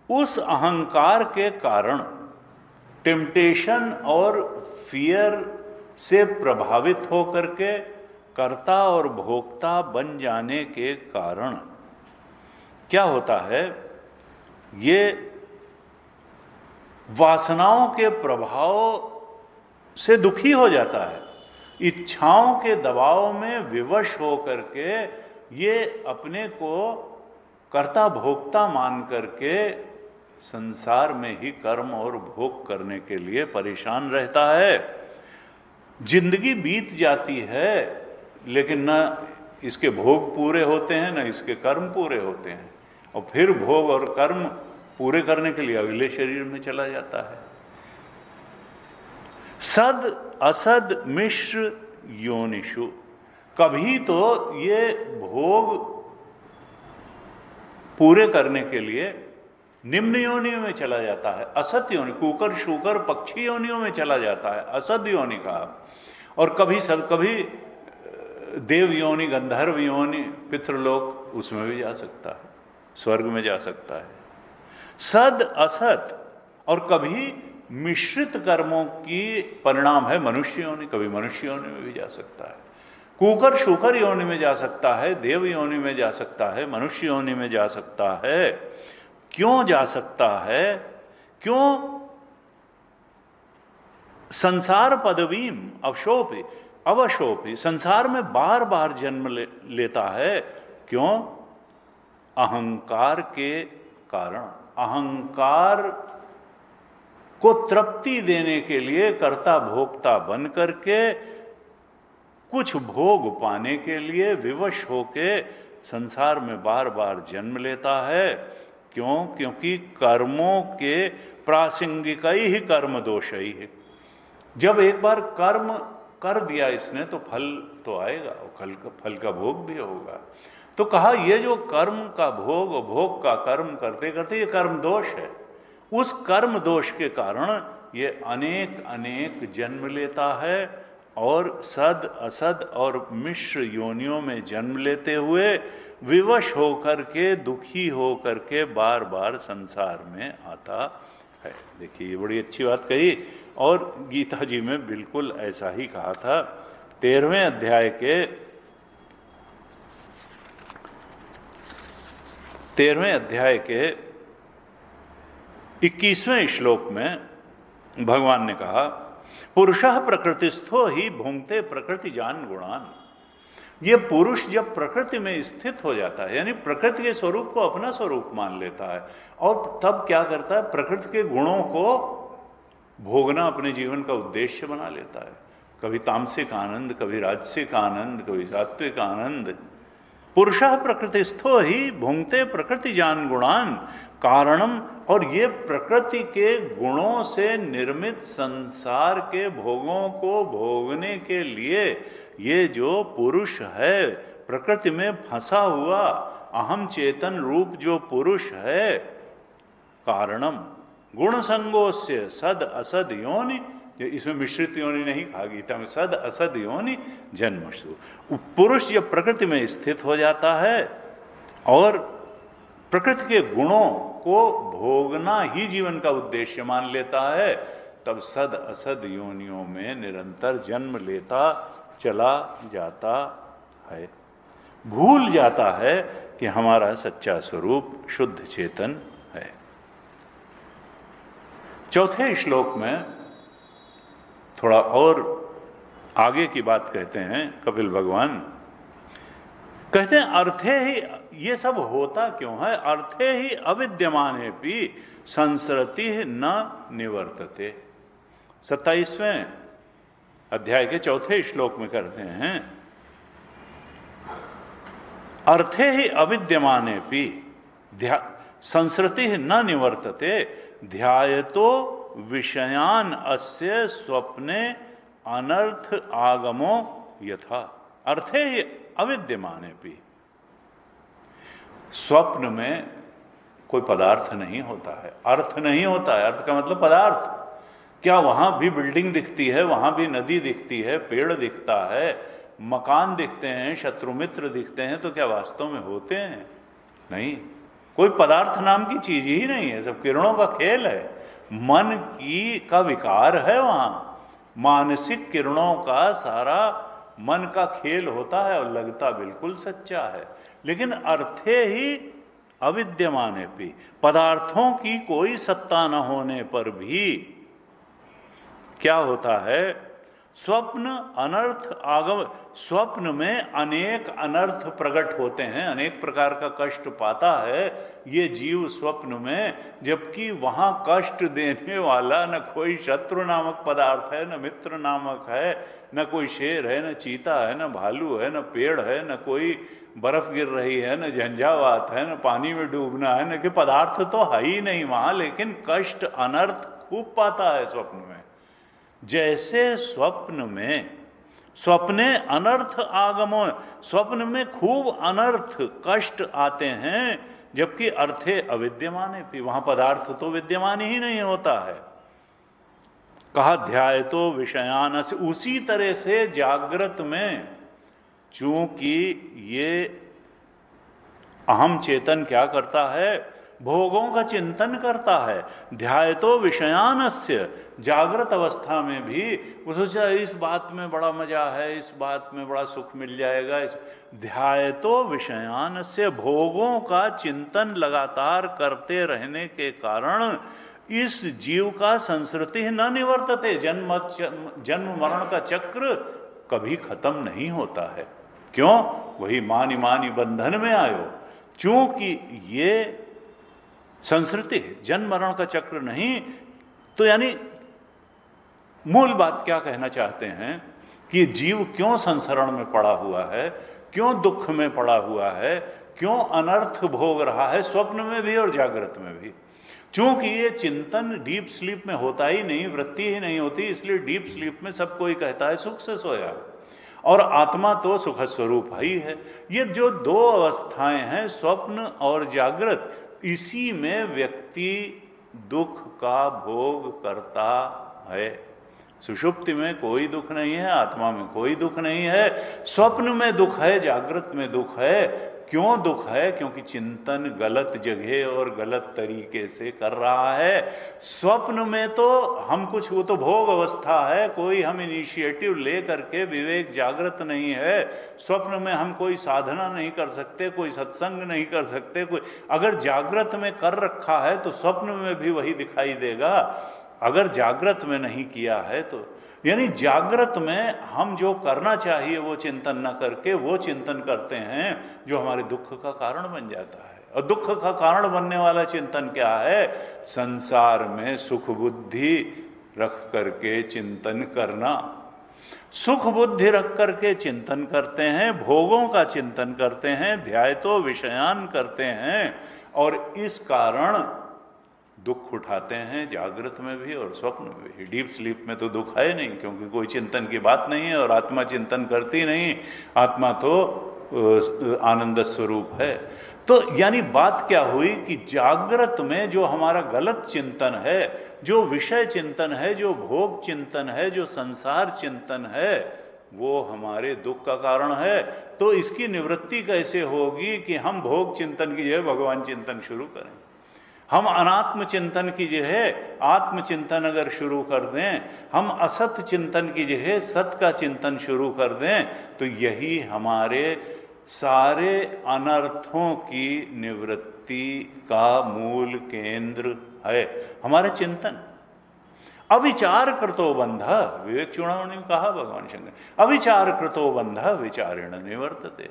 उस अहंकार के कारण, टेम्पटेशन और फियर से प्रभावित होकर के कर्ता और भोक्ता बन जाने के कारण क्या होता है, ये वासनाओं के प्रभाव से दुखी हो जाता है। इच्छाओं के दबाव में विवश होकर के ये अपने को कर्ता भोक्ता मान करके संसार में ही कर्म और भोग करने के लिए परेशान रहता है। जिंदगी बीत जाती है, लेकिन न इसके भोग पूरे होते हैं, न इसके कर्म पूरे होते हैं, और फिर भोग और कर्म पूरे करने के लिए अगले शरीर में चला जाता है। सद असद मिश्र योनिषु। कभी तो ये भोग पूरे करने के लिए निम्न योनियों में चला जाता है, असत योनि, कुकर शूकर पक्षी योनियों में चला जाता है, असद योनि का। और कभी देव योनि, गंधर्व योनि, पितृलोक, उसमें भी जा सकता है, स्वर्ग में जा सकता है। सद असत और कभी मिश्रित कर्मों की परिणाम है मनुष्य योनि, कभी मनुष्य योनि में भी जा सकता है। कुकर शुकर योनि में जा सकता है, देव योनि में जा सकता है, मनुष्य योनि में जा सकता है। क्यों जा सकता है? क्यों? संसार पदवीम अवशोपी अवशोपी, संसार में बार बार जन्म लेता है। क्यों? अहंकार के कारण। अहंकार को तृप्ति देने के लिए कर्ता भोक्ता बन करके, कुछ भोग पाने के लिए विवश होके संसार में बार बार जन्म लेता है। क्यों? क्योंकि कर्मों के प्रासंगिक ही कर्म दोष ही है। जब एक बार कर्म कर दिया इसने तो फल तो आएगा, फल का भोग भी होगा। तो कहा ये जो कर्म का भोग, भोग का कर्म करते करते ये कर्म दोष है। उस कर्म दोष के कारण ये अनेक अनेक जन्म लेता है और सद असद और मिश्र योनियों में जन्म लेते हुए विवश होकर के, दुखी होकर के बार बार संसार में आता है। देखिए ये बड़ी अच्छी बात कही, और गीता जी में बिल्कुल ऐसा ही कहा था। 13वें अध्याय के 21वें श्लोक में भगवान ने कहा, पुरुषः प्रकृतिस्थो ही भुंक्ते प्रकृति जान गुणान। ये पुरुष जब प्रकृति में स्थित हो जाता है, यानी प्रकृति के स्वरूप को अपना स्वरूप मान लेता है, और तब क्या करता है? प्रकृति के गुणों को भोगना अपने जीवन का उद्देश्य बना लेता है। कभी तामसिक आनंद, कभी राजसिक आनंद, कभी सात्विक आनंद। पुरुषः प्रकृतिस्थो ही भुंक्ते प्रकृति जान गुणान कारणम। और ये प्रकृति के गुणों से निर्मित संसार के भोगों को भोगने के लिए ये जो पुरुष है, प्रकृति में फंसा हुआ अहम चेतन रूप जो पुरुष है, कारणम गुण संगोस्य सद असद योनि, इसमें मिश्रित योनि नहीं कहा गीता में, सद असद योनि जन्मसु। पुरुष जब प्रकृति में स्थित हो जाता है और प्रकृति के गुणों को भोगना ही जीवन का उद्देश्य मान लेता है, तब सद असद योनियों में निरंतर जन्म लेता चला जाता है। भूल जाता है कि हमारा सच्चा स्वरूप शुद्ध चेतन है। चौथे श्लोक में थोड़ा और आगे की बात कहते हैं कपिल भगवान। कहते हैं अर्थे ही, ये सब होता क्यों है? अर्थे ही अविद्यमाने भी संसरति न निवर्तते। 27वें अध्याय के चौथे श्लोक में करते हैं, अर्थे ही अविद्यमाने भी संसरति न निवर्तते ध्यायतो विषयान अस्य स्वप्ने अनर्थ आगमो यथा। अर्थे ही अविद्यमाने भी, स्वप्न में कोई पदार्थ नहीं होता है, अर्थ नहीं होता है। अर्थ का मतलब पदार्थ। क्या वहां भी बिल्डिंग दिखती है, वहां भी नदी दिखती है, पेड़ दिखता है, मकान दिखते हैं, शत्रु मित्र दिखते हैं, तो क्या वास्तव में होते हैं? नहीं, कोई पदार्थ नाम की चीज ही नहीं है, सब किरणों का खेल है। मन का विकार है वहां, मानसिक किरणों का सारा मन का खेल होता है और लगता बिल्कुल सच्चा है। लेकिन अर्थे ही अविद्यमाने भी, पदार्थों की कोई सत्ता न होने पर भी क्या होता है? स्वप्न अनर्थ आगम। स्वप्न में अनेक अनर्थ प्रकट होते हैं, अनेक प्रकार का कष्ट पाता है ये जीव स्वप्न में, जबकि वहां कष्ट देने वाला न कोई शत्रु नामक पदार्थ है, न मित्र नामक है, न कोई शेर है, न चीता है, न भालू है, न पेड़ है, न कोई बर्फ गिर रही है, न झंझावात है, न पानी में डूबना है, न कि पदार्थ तो है ही नहीं वहां, लेकिन कष्ट अनर्थ खूब पाता है स्वप्न में। जैसे स्वप्ने अनर्थ आगमो, स्वप्न में खूब अनर्थ कष्ट आते हैं, जबकि अर्थे अविद्यमान है, फिर वहां पदार्थ तो विद्यमान ही नहीं होता है। कहा ध्यायतो विषयान। उसी तरह से जागृत में चूंकि ये अहम चेतन क्या करता है, भोगों का चिंतन करता है। ध्यायतो विषयानस्य, जागृत अवस्था में भी वो सोचा इस बात में बड़ा मजा है, इस बात में बड़ा सुख मिल जाएगा। ध्यायतो विषयानस्य, भोगों का चिंतन लगातार करते रहने के कारण इस जीव का संसृति न निवर्तते, जन्म मरण का चक्र कभी खत्म नहीं होता है। क्यों? वही मानी मानी बंधन में आयो। चूंकि ये संसृति जन्म मरण का चक्र नहीं, तो यानी मूल बात क्या कहना चाहते हैं कि जीव क्यों संसरण में पड़ा हुआ है, क्यों दुख में पड़ा हुआ है, क्यों अनर्थ भोग रहा है, स्वप्न में भी और जागृत में भी। चूंकि ये चिंतन डीप स्लीप में होता ही नहीं, वृत्ति ही नहीं होती, इसलिए डीप स्लीप में सब कोई कहता है सुख से सोया, और आत्मा तो सुख स्वरूप ही है। ये जो दो अवस्थाएं हैं, स्वप्न और जागृत, इसी में व्यक्ति दुख का भोग करता है। सुषुप्ति में कोई दुख नहीं है, आत्मा में कोई दुख नहीं है। स्वप्न में दुख है, जागृत में दुख है। क्यों दुख है? क्योंकि चिंतन गलत जगह और गलत तरीके से कर रहा है। स्वप्न में तो हम कुछ, वो तो भोग अवस्था है, कोई हम इनिशिएटिव ले करके, विवेक जागृत नहीं है। स्वप्न में हम कोई साधना नहीं कर सकते, कोई सत्संग नहीं कर सकते। कोई अगर जागृत में कर रखा है तो स्वप्न में भी वही दिखाई देगा। अगर जागृत में नहीं किया है तो, यानी जागृत में हम जो करना चाहिए वो चिंतन न करके वो चिंतन करते हैं जो हमारे दुख का कारण बन जाता है। और दुख का कारण बनने वाला चिंतन क्या है? संसार में सुख बुद्धि रख करके चिंतन करना। सुख बुद्धि रख करके चिंतन करते हैं, भोगों का चिंतन करते हैं, ध्यायतो विषयान करते हैं, और इस कारण दुख उठाते हैं, जागृत में भी और स्वप्न में भी। डीप स्लीप में तो दुख है नहीं, क्योंकि कोई चिंतन की बात नहीं है और आत्मा चिंतन करती नहीं, आत्मा तो आनंद स्वरूप है। तो यानी बात क्या हुई कि जागृत में जो हमारा गलत चिंतन है, जो विषय चिंतन है, जो भोग चिंतन है, जो संसार चिंतन है, वो हमारे दुख का कारण है। तो इसकी निवृत्ति कैसे होगी कि हम भोग चिंतन की जगह भगवान चिंतन शुरू करें। हम अनात्म चिंतन की जगह आत्मचिंतन अगर शुरू कर दें, हम असत चिंतन की जगह सत का चिंतन शुरू कर दें, तो यही हमारे सारे अनर्थों की निवृत्ति का मूल केंद्र है, हमारा चिंतन। अविचार कृतो बंध, विवेक चूड़ामणि में कहा भगवान शंकर, अविचार कृतो बंध विचारेण निवर्तते।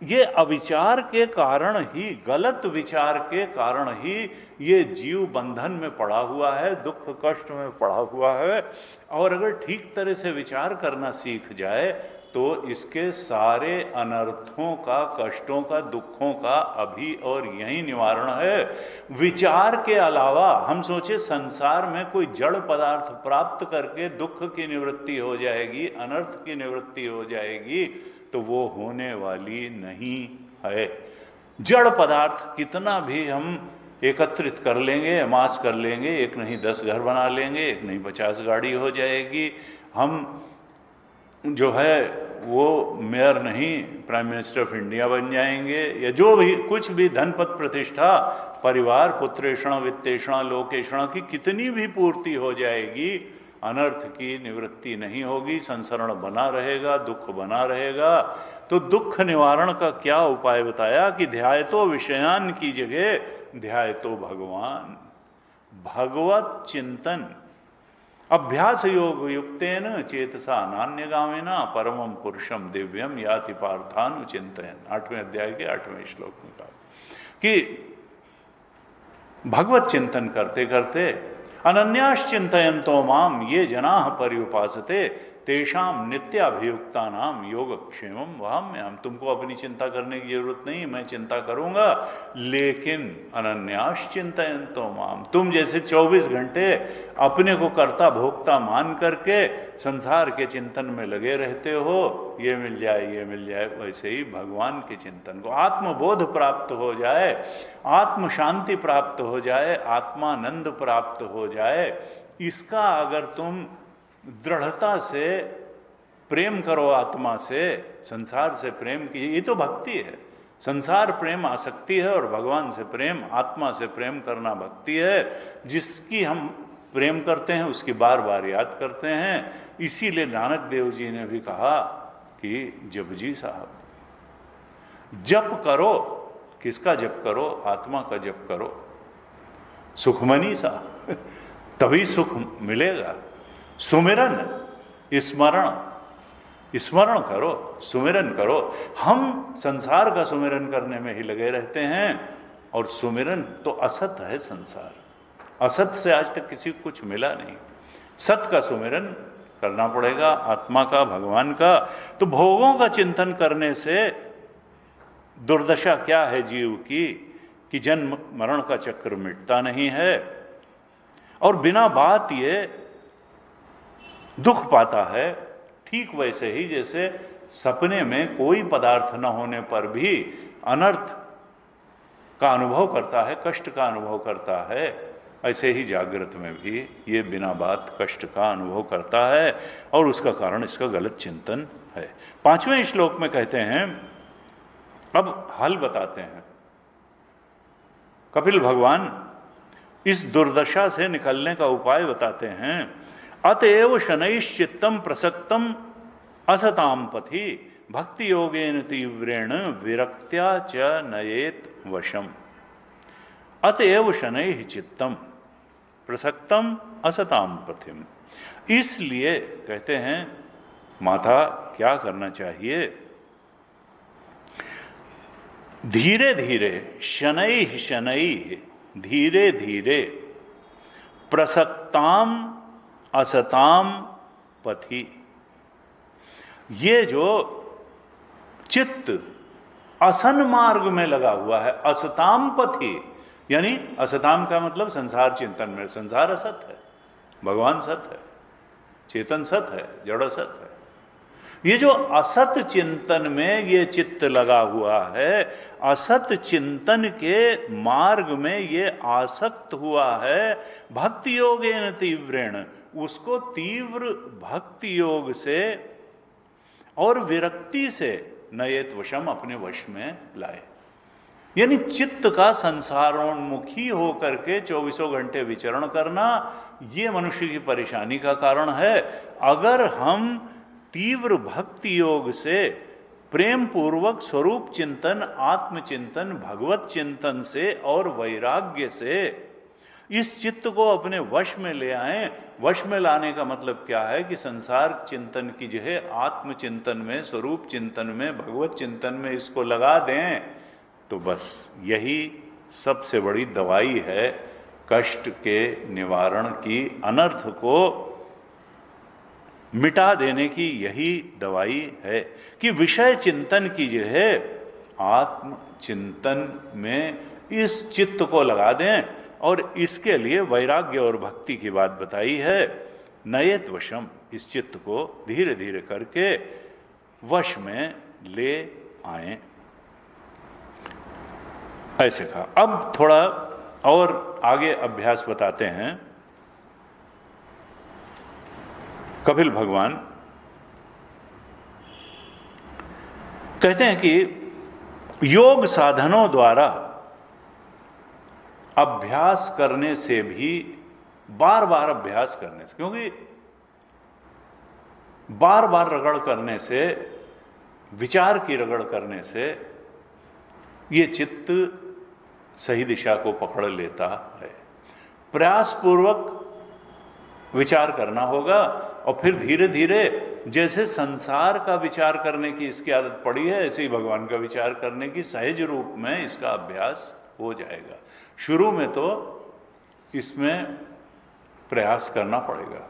ये अविचार के कारण ही, गलत विचार के कारण ही ये जीव बंधन में पड़ा हुआ है, दुख कष्ट में पड़ा हुआ है। और अगर ठीक तरह से विचार करना सीख जाए तो इसके सारे अनर्थों का, कष्टों का, दुखों का अभी और यही निवारण है। विचार के अलावा हम सोचे संसार में कोई जड़ पदार्थ प्राप्त करके दुख की निवृत्ति हो जाएगी, अनर्थ की निवृत्ति हो जाएगी, तो वो होने वाली नहीं है। जड़ पदार्थ कितना भी हम एकत्रित कर लेंगे, अमास कर लेंगे, एक नहीं 10 घर बना लेंगे, एक नहीं 50 गाड़ी हो जाएगी, हम जो है वो मेयर नहीं प्राइम मिनिस्टर ऑफ इंडिया बन जाएंगे, या जो भी कुछ भी धन पद प्रतिष्ठा, परिवार, पुत्रेषण वित्तेषण लोकेषण की कितनी भी पूर्ति हो जाएगी, अनर्थ की निवृत्ति नहीं होगी, संसरण बना रहेगा, दुख बना रहेगा। तो दुख निवारण का क्या उपाय बताया कि ध्यायतो विषयान की जगह ध्यायतो भगवान, भगवत चिंतन। अभ्यास योग युक्तेन चेतसा नान्यगामिना परमं पुरुषम दिव्यम याति पार्थानुचिंतयन्, 8वें अध्याय के 8वें श्लोक में कहा कि भगवत चिंतन करते करते अनन्याश्चिंतयन्तो माम ये जनाः पर्युपासते तेषाम नित्याभियुक्ता नाम योगक्षेमम वहाम्यहम्। तुमको अपनी चिंता करने की जरूरत नहीं, मैं चिंता करूंगा, लेकिन अनन्याश्चिंतयन्तो माम, तुम जैसे 24 घंटे अपने को कर्ता भोक्ता मान करके संसार के चिंतन में लगे रहते हो, ये मिल जाए ये मिल जाए, वैसे ही भगवान के चिंतन को, आत्मबोध प्राप्त हो जाए, आत्म शांति प्राप्त हो जाए, आत्मानंद प्राप्त हो जाए, इसका अगर तुम दृढ़ता से प्रेम करो आत्मा से, संसार से प्रेम कीजिए, ये तो भक्ति है। संसार प्रेम आसक्ति है और भगवान से प्रेम, आत्मा से प्रेम करना भक्ति है। जिसकी हम प्रेम करते हैं उसकी बार बार याद करते हैं। इसीलिए नानक देव जी ने भी कहा कि जपजी साहब जप करो। किसका जप करो? आत्मा का जप करो, सुखमनी सा, तभी सुख मिलेगा। सुमिरन, स्मरण करो, सुमिरन करो। हम संसार का सुमिरन करने में ही लगे रहते हैं, और सुमिरन तो असत है। संसार असत से आज तक किसी को कुछ मिला नहीं। सत का सुमिरन करना पड़ेगा, आत्मा का, भगवान का। तो भोगों का चिंतन करने से दुर्दशा क्या है जीव की, कि जन्म मरण का चक्र मिटता नहीं है, और बिना बात ये दुख पाता है। ठीक वैसे ही जैसे सपने में कोई पदार्थ न होने पर भी अनर्थ का अनुभव करता है, कष्ट का अनुभव करता है, ऐसे ही जागृत में भी ये बिना बात कष्ट का अनुभव करता है, और उसका कारण इसका गलत चिंतन है। 5वें श्लोक में कहते हैं, अब हल बताते हैं कपिल भगवान, इस दुर्दशा से निकलने का उपाय बताते हैं। अतएव शनैश्चित्तम प्रसक्तम असताम पथि भक्ति योगेन तीव्रेण विरक्त्या च नयेत वशम। अतएव शनैः चित्तम प्रसक्तम असताम पथिम। इसलिए कहते हैं माता क्या करना चाहिए? धीरे धीरे, शनैः शनैः, धीरे धीरे, प्रसक्ताम असताम पथि। ये जो चित्त असन मार्ग में लगा हुआ है, असताम पथि, यानी असताम का मतलब संसार चिंतन में। संसार असत है, भगवान सत है, चेतन सत है, जड़ असत है। ये जो असत चिंतन में ये चित्त लगा हुआ है, असत चिंतन के मार्ग में ये आसक्त हुआ है, भक्ति योगेन तीव्रेण, उसको तीव्र भक्ति योग से और विरक्ति से नयेत वशम, अपने वश में लाए। यानी चित्त का संसारोन्मुखी होकर के 24 घंटे विचरण करना, ये मनुष्य की परेशानी का कारण है। अगर हम तीव्र भक्ति योग से, प्रेम पूर्वक स्वरूप चिंतन, आत्मचिंतन, भगवत चिंतन से और वैराग्य से इस चित्त को अपने वश में ले आए। वश में लाने का मतलब क्या है कि संसार चिंतन की जो है आत्मचिंतन में, स्वरूप चिंतन में, भगवत चिंतन में इसको लगा दें, तो बस यही सबसे बड़ी दवाई है कष्ट के निवारण की, अनर्थ को मिटा देने की यही दवाई है कि विषय चिंतन कीजिए है, आत्म चिंतन में इस चित्त को लगा दें। और इसके लिए वैराग्य और भक्ति की बात बताई है। नयेत वशम, इस चित्त को धीरे धीरे करके वश में ले आए, ऐसे कहा। अब थोड़ा और आगे अभ्यास बताते हैं कपिल भगवान। कहते हैं कि योग साधनों द्वारा अभ्यास करने से भी, बार बार अभ्यास करने से, क्योंकि बार बार रगड़ करने से, विचार की रगड़ करने से ये चित्त सही दिशा को पकड़ लेता है। प्रयास पूर्वक विचार करना होगा, और फिर धीरे धीरे जैसे संसार का विचार करने की इसकी आदत पड़ी है, ऐसे ही भगवान का विचार करने की सहज रूप में इसका अभ्यास हो जाएगा। शुरू में तो इसमें प्रयास करना पड़ेगा।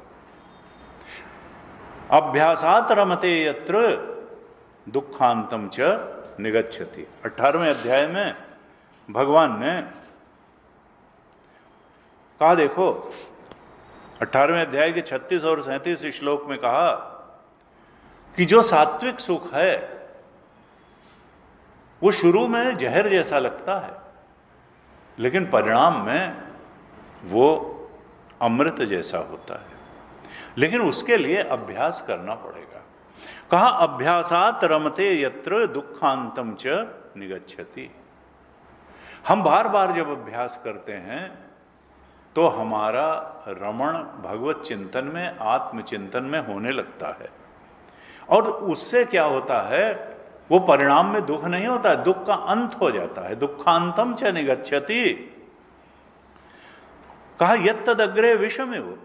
अभ्यासात रमते यत्र दुखांतम च निगच्छति। 18वें अध्याय में भगवान ने कहा, देखो 18वें अध्याय के 36 और 37 श्लोक में कहा कि जो सात्विक सुख है वो शुरू में जहर जैसा लगता है, लेकिन परिणाम में वो अमृत जैसा होता है। लेकिन उसके लिए अभ्यास करना पड़ेगा। कहा अभ्यासात रमते यत्र दुखांतम च निगच्छति। हम बार बार जब अभ्यास करते हैं तो हमारा रमण भगवत चिंतन में, आत्मचिंतन में होने लगता है, और उससे क्या होता है, वो परिणाम में दुख नहीं होता है, दुख का अंत हो जाता है। दुखांतम च निगच्छति। कहा यत्तदग्रे विषमेव।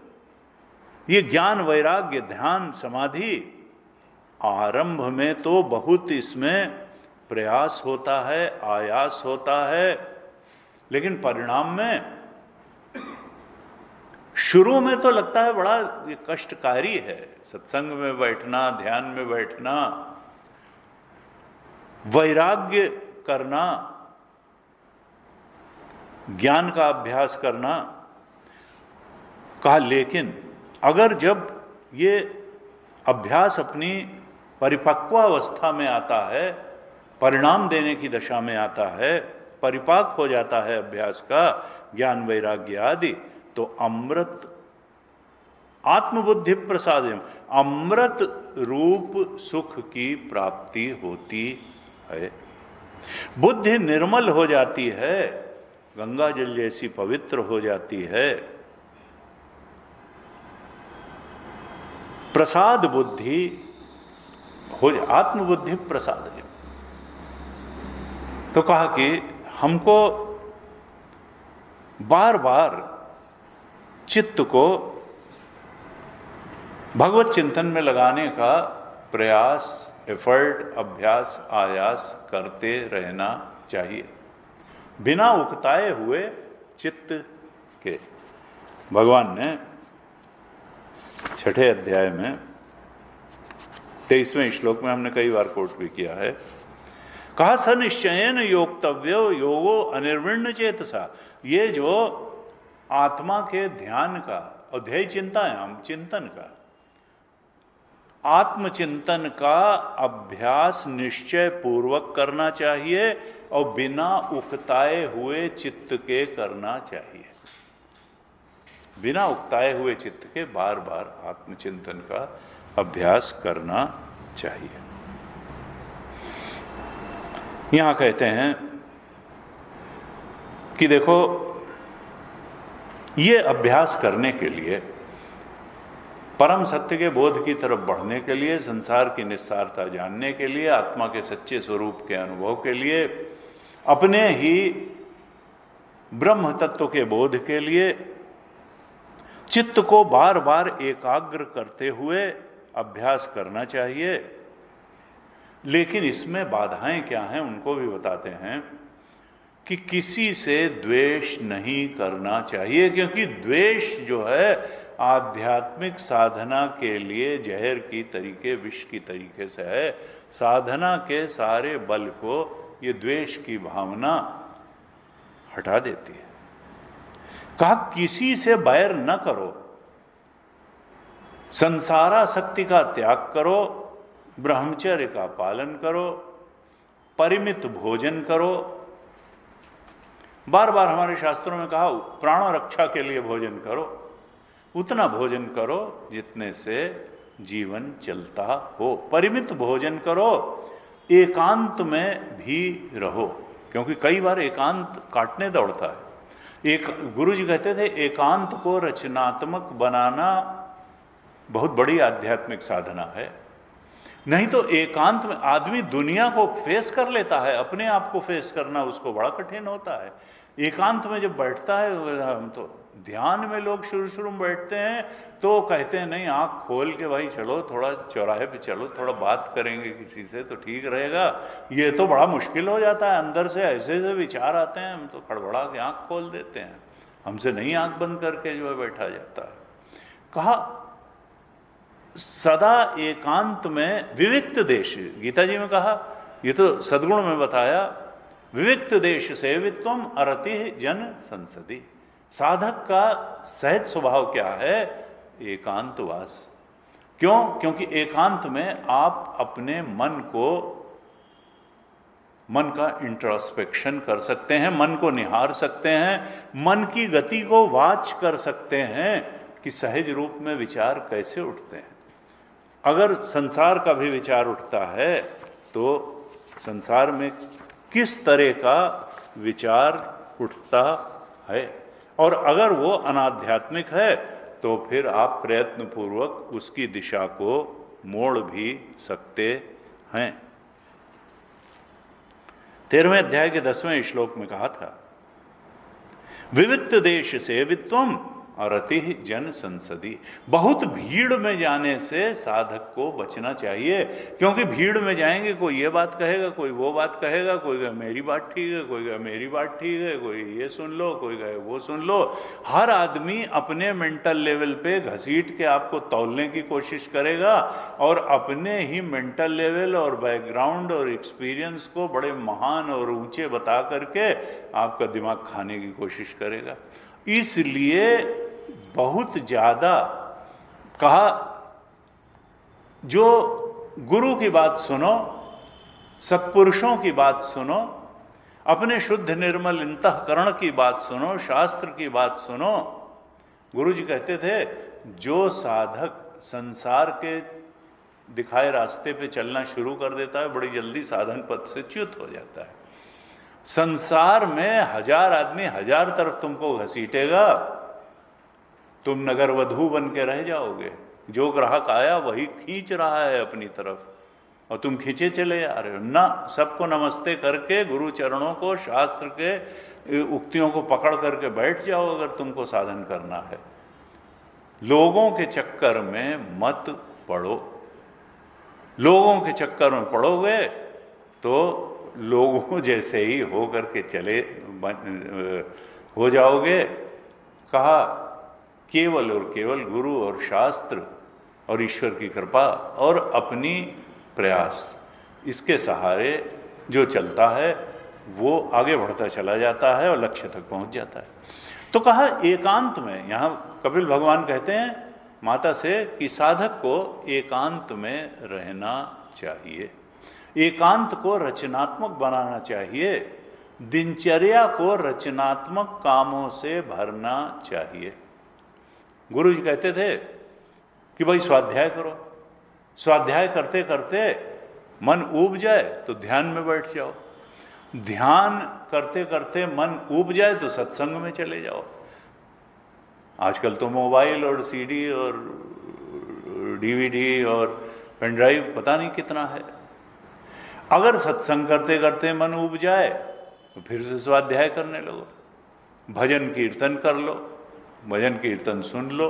ये ज्ञान, वैराग्य, ध्यान, समाधि आरंभ में तो बहुत इसमें प्रयास होता है, आयास होता है, लेकिन परिणाम में शुरू में तो लगता है बड़ा ये कष्टकारी है। सत्संग में बैठना, ध्यान में बैठना, वैराग्य करना, ज्ञान का अभ्यास करना। कहा लेकिन अगर जब ये अभ्यास अपनी परिपक्वावस्था में आता है, परिणाम देने की दशा में आता है, परिपाक हो जाता है अभ्यास का, ज्ञान, वैराग्य आदि, तो अमृत, आत्मबुद्धि प्रसाद, अमृत रूप सुख की प्राप्ति होती है। बुद्धि निर्मल हो जाती है, गंगा जल जैसी पवित्र हो जाती है। प्रसाद बुद्धि हो, आत्मबुद्धि प्रसाद। तो कहा कि हमको बार बार चित्त को भगवत चिंतन में लगाने का प्रयास, एफर्ट, अभ्यास, आयास करते रहना चाहिए, बिना उकताए हुए चित्त के। भगवान ने 6ठे अध्याय में 23वें श्लोक में हमने कई बार कोट भी किया है, कहा स निश्चयन योक्तव्यो योगो अनिर्विण्ण चेतसा। ये जो आत्मा के ध्यान का और ध्येय चिंतन का, आत्मचिंतन का अभ्यास निश्चय पूर्वक करना चाहिए और बिना उकताए हुए चित्त के करना चाहिए। बिना उकताए हुए चित्त के बार बार आत्मचिंतन का अभ्यास करना चाहिए। यहां कहते हैं कि देखो, ये अभ्यास करने के लिए, परम सत्य के बोध की तरफ बढ़ने के लिए, संसार की निस्सारता जानने के लिए, आत्मा के सच्चे स्वरूप के अनुभव के लिए, अपने ही ब्रह्म तत्व के बोध के लिए चित्त को बार बार एकाग्र करते हुए अभ्यास करना चाहिए। लेकिन इसमें बाधाएं क्या हैं उनको भी बताते हैं कि किसी से द्वेष नहीं करना चाहिए, क्योंकि द्वेष जो है आध्यात्मिक साधना के लिए जहर की तरीके, विष की तरीके से है। साधना के सारे बल को ये द्वेष की भावना हटा देती है। कहा किसी से बैर न करो, संसारासक्ति का त्याग करो, ब्रह्मचर्य का पालन करो, परिमित भोजन करो। बार बार हमारे शास्त्रों में कहा प्राण रक्षा के लिए भोजन करो, उतना भोजन करो जितने से जीवन चलता हो। परिमित भोजन करो, एकांत में भी रहो, क्योंकि कई बार एकांत काटने दौड़ता है। एक गुरु जी कहते थे एकांत को रचनात्मक बनाना बहुत बड़ी आध्यात्मिक साधना है। नहीं तो एकांत में आदमी दुनिया को फेस कर लेता है, अपने आप को फेस करना उसको बड़ा कठिन होता है। एकांत में जब बैठता है, हम तो ध्यान में लोग शुरू में बैठते हैं तो कहते हैं नहीं आंख खोल के भाई चलो, थोड़ा चौराहे पे चलो, थोड़ा बात करेंगे किसी से तो ठीक रहेगा। ये तो बड़ा मुश्किल हो जाता है, अंदर से ऐसे ऐसे विचार आते हैं, हम तो खड़बड़ा के आंख खोल देते हैं, हमसे नहीं आंख बंद करके जो है बैठा जाता है। कहा सदा एकांत में विविक्त देश, गीता जी में कहा, ये तो सद्गुण में बताया, विविक्त देश सेवित्वम अरति जन संसदि। साधक का सहज स्वभाव क्या है? एकांतवास। क्यों? क्योंकि एकांत में आप अपने मन का इंट्रोस्पेक्शन कर सकते हैं, मन को निहार सकते हैं, मन की गति को वाच कर सकते हैं कि सहज रूप में विचार कैसे उठते हैं। अगर संसार का भी विचार उठता है तो संसार में किस तरह का विचार उठता है, और अगर वो अनाध्यात्मिक है तो फिर आप प्रयत्न पूर्वक उसकी दिशा को मोड़ भी सकते हैं। 13वें अध्याय के 10वें श्लोक में कहा था, विविक्त देश सेवित्वम अरति जन संसदी। बहुत भीड़ में जाने से साधक को बचना चाहिए, क्योंकि भीड़ में जाएंगे, कोई ये बात कहेगा, कोई वो बात कहेगा, कोई कहे मेरी बात ठीक है, कोई कहे मेरी बात ठीक है, कोई ये सुन लो, कोई कहे वो सुन लो। हर आदमी अपने मेंटल लेवल पे घसीट के आपको तौलने की कोशिश करेगा और अपने ही मेंटल लेवल और बैकग्राउंड और एक्सपीरियंस को बड़े महान और ऊंचे बता करके आपका दिमाग खाने की कोशिश करेगा। इसलिए बहुत ज़्यादा कहा, जो गुरु की बात सुनो, सत्पुरुषों की बात सुनो, अपने शुद्ध निर्मल अंतःकरण की बात सुनो, शास्त्र की बात सुनो। गुरु जी कहते थे, जो साधक संसार के दिखाए रास्ते पे चलना शुरू कर देता है, बड़ी जल्दी साधन पथ से च्युत हो जाता है। संसार में 1000 आदमी 1000 तरफ तुमको घसीटेगा, तुम नगर वधू बन के रह जाओगे। जो ग्राहक आया वही खींच रहा है अपनी तरफ और तुम खींचे चले जा रहे हो ना। सबको नमस्ते करके गुरु चरणों को, शास्त्र के उक्तियों को पकड़ करके बैठ जाओ अगर तुमको साधन करना है। लोगों के चक्कर में मत पड़ो। लोगों के चक्कर में पड़ोगे तो लोगों जैसे ही हो करके चले हो जाओगे। कहा, केवल और केवल गुरु और शास्त्र और ईश्वर की कृपा और अपनी प्रयास, इसके सहारे जो चलता है वो आगे बढ़ता चला जाता है और लक्ष्य तक पहुंच जाता है। तो कहा एकांत में, यहाँ कपिल भगवान कहते हैं माता से कि साधक को एकांत में रहना चाहिए, एकांत को रचनात्मक बनाना चाहिए, दिनचर्या को रचनात्मक कामों से भरना चाहिए। गुरु जी कहते थे कि भाई स्वाध्याय करो, स्वाध्याय करते करते मन ऊब जाए तो ध्यान में बैठ जाओ, ध्यान करते करते मन ऊब जाए तो सत्संग में चले जाओ। आजकल तो मोबाइल और सीडी और डीवीडी और पेन ड्राइव पता नहीं कितना है। अगर सत्संग करते करते मन ऊब जाए तो फिर से स्वाध्याय करने लगो, भजन कीर्तन कर लो, भजन कीर्तन सुन लो,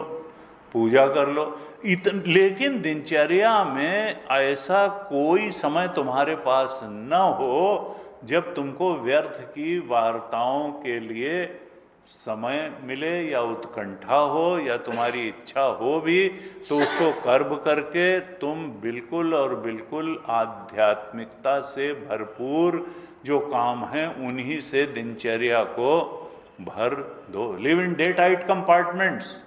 पूजा कर लो। लेकिन दिनचर्या में ऐसा कोई समय तुम्हारे पास न हो जब तुमको व्यर्थ की वार्ताओं के लिए समय मिले या उत्कंठा हो या तुम्हारी इच्छा हो भी, तो उसको कर्ब करके तुम बिल्कुल और बिल्कुल आध्यात्मिकता से भरपूर जो काम है उन्हीं से दिनचर्या को भर दो। Live in day tight compartments,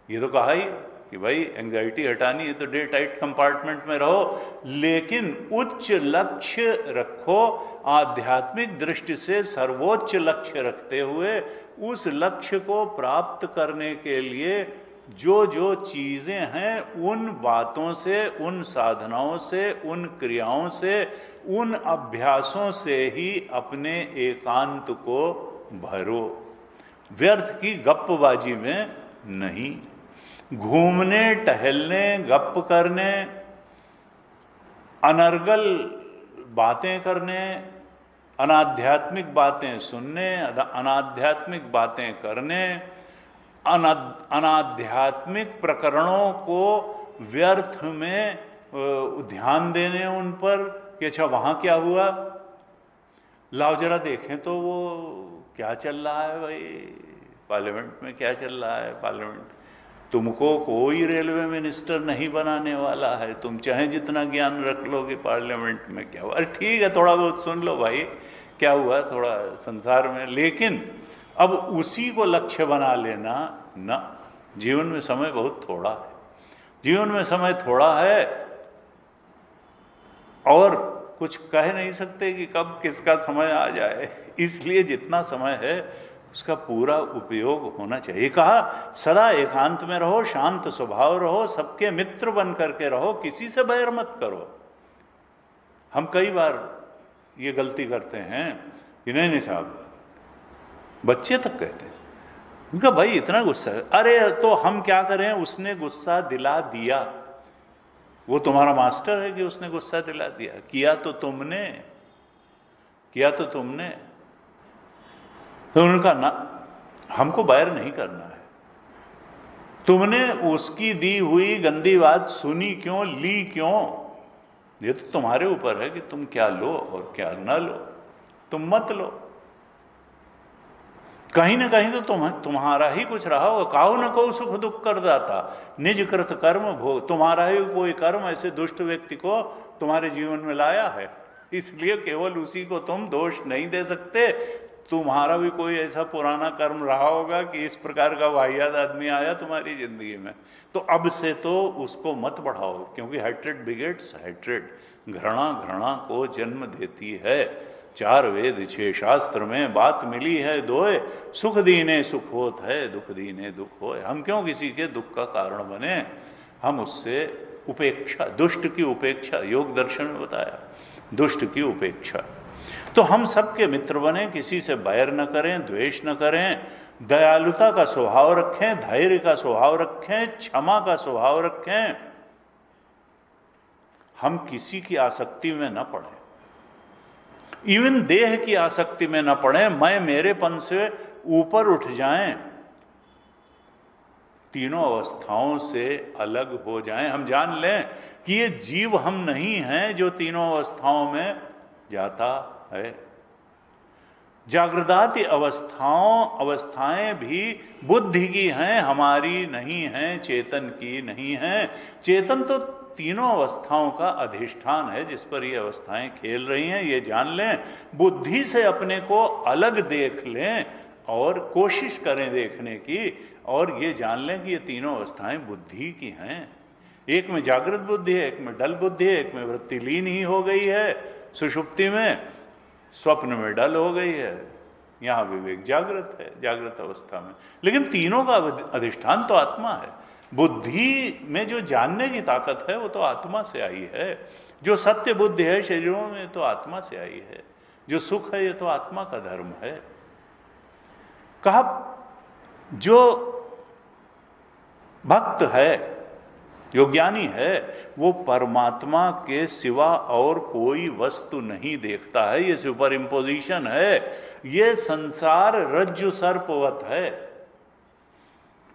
ये तो कहा ही कि भाई एंजाइटी हटानी है तो डे टाइट कंपार्टमेंट में रहो, लेकिन उच्च लक्ष्य रखो, आध्यात्मिक दृष्टि से सर्वोच्च लक्ष्य रखते हुए उस लक्ष्य को प्राप्त करने के लिए जो जो चीज़ें हैं उन बातों से, उन साधनाओं से, उन क्रियाओं से, उन अभ्यासों से ही अपने एकांत को भरो। व्यर्थ की गप्पबाजी में नहीं, घूमने टहलने, गप करने, अनर्गल बातें करने, अनाध्यात्मिक बातें सुनने, अनाध्यात्मिक बातें करने, अनाध्यात्मिक प्रकरणों को व्यर्थ में ध्यान देने उन पर कि अच्छा वहाँ क्या हुआ, लाओ जरा देखें तो वो क्या चल रहा है भाई, पार्लियामेंट में क्या चल रहा है। पार्लियामेंट, तुमको कोई रेलवे मिनिस्टर नहीं बनाने वाला है, तुम चाहे जितना ज्ञान रख लो कि पार्लियामेंट में क्या हुआ। अरे ठीक है, थोड़ा बहुत सुन लो भाई क्या हुआ थोड़ा संसार में, लेकिन अब उसी को लक्ष्य बना लेना ना। जीवन में समय बहुत थोड़ा है, जीवन में समय थोड़ा है और कुछ कह नहीं सकते कि कब किसका समय आ जाए। इसलिए जितना समय है उसका पूरा उपयोग होना चाहिए। कहा सदा एकांत में रहो, शांत स्वभाव रहो, सबके मित्र बन करके रहो, किसी से बैर मत करो। हम कई बार ये गलती करते हैं कि नहीं साहब, बच्चे तक कहते हैं, उनका भाई इतना गुस्सा है, अरे तो हम क्या करें, उसने गुस्सा दिला दिया, वो तुम्हारा मास्टर है कि उसने गुस्सा दिला दिया? किया तो तुमने। तो उनका ना, हमको बैर नहीं करना है। तुमने उसकी दी हुई गंदी बात सुनी क्यों, ली क्यों, ये तो तुम्हारे ऊपर है कि तुम क्या लो और क्या न लो। तुम मत लो, कहीं ना कहीं तो तुम्हारा ही कुछ रहा होगा। काहू न को सुख दुख कर दाता, निज कृत कर्म भोग। तुम्हारा ही कोई कर्म ऐसे दुष्ट व्यक्ति को तुम्हारे जीवन में लाया है, इसलिए केवल उसी को तुम दोष नहीं दे सकते। तुम्हारा भी कोई ऐसा पुराना कर्म रहा होगा कि इस प्रकार का वाहियात आदमी आया तुम्हारी जिंदगी में, तो अब से तो उसको मत बढ़ाओ, क्योंकि हैट्रेड बिगेट्स हैट्रेड, घृणा घृणा को जन्म देती है। 4 वेद 6 शास्त्र में बात मिली है दोए, सुख दीने सुख होत है, दुख दीने दुख होए। हम क्यों किसी के दुख का कारण बने, हम उससे उपेक्षा, दुष्ट की उपेक्षा, योग दर्शन में बताया, दुष्ट की उपेक्षा। तो हम सबके मित्र बने, किसी से बैर न करें, द्वेष न करें, दयालुता का स्वभाव रखें, धैर्य का स्वभाव रखें, क्षमा का स्वभाव रखें। हम किसी की आसक्ति में न पड़े, इवन देह की आसक्ति में न पड़े, मैं मेरेपन से ऊपर उठ जाएं, तीनों अवस्थाओं से अलग हो जाएं। हम जान लें कि ये जीव हम नहीं हैं जो तीनों अवस्थाओं में जाता है। जागृदाति अवस्थाएं भी बुद्धि की हैं, हमारी नहीं हैं, चेतन की नहीं हैं। चेतन तो तीनों अवस्थाओं का अधिष्ठान है जिस पर ये अवस्थाएं खेल रही हैं, ये जान लें। बुद्धि से अपने को अलग देख लें और कोशिश करें देखने की, और ये जान लें कि ये तीनों अवस्थाएं बुद्धि की हैं। एक में जागृत बुद्धि है, एक में डल बुद्धि है, एक में वृत्ति लीन ही हो गई है सुषुप्ति में, स्वप्न में डल हो गई है, यहाँ विवेक जागृत है जागृत अवस्था में। लेकिन तीनों का अधिष्ठान तो आत्मा है। बुद्धि में जो जानने की ताकत है वो तो आत्मा से आई है, जो सत्य बुद्धि है शरीरों में तो आत्मा से आई है, जो सुख है ये तो आत्मा का धर्म है। कहा जो भक्त है, जो ज्ञानी है, वो परमात्मा के सिवा और कोई वस्तु नहीं देखता है। ये सुपर इम्पोजिशन है, ये संसार रज्जु सर्पवत है।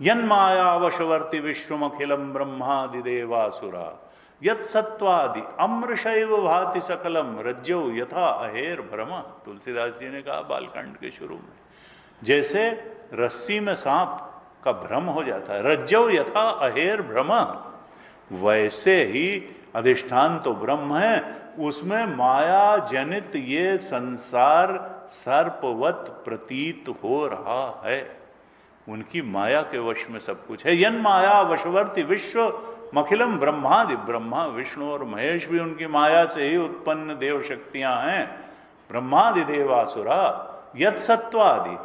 यन्माया वशवर्ति विश्वमखिलम ब्रह्मादिदेवासुरा यत् सत्वादि अमृषैव भाति सकलम रज्जौ यथा अहेर भ्रम। तुलसीदास जी ने कहा बालकांड के शुरू में, जैसे रस्सी में सांप का भ्रम हो जाता है, रज्जौ यथा अहेर भ्रम, वैसे ही अधिष्ठान तो ब्रह्म है, उसमें माया जनित ये संसार सर्पवत प्रतीत हो रहा है। उनकी माया के वश में सब कुछ है। यन माया वशवर्ती विश्व मखिलम ब्रह्मादि, ब्रह्मा विष्णु और महेश भी उनकी माया से ही उत्पन्न देव शक्तियां हैं। ब्रह्मादि देवासुरा यत सत्वादि,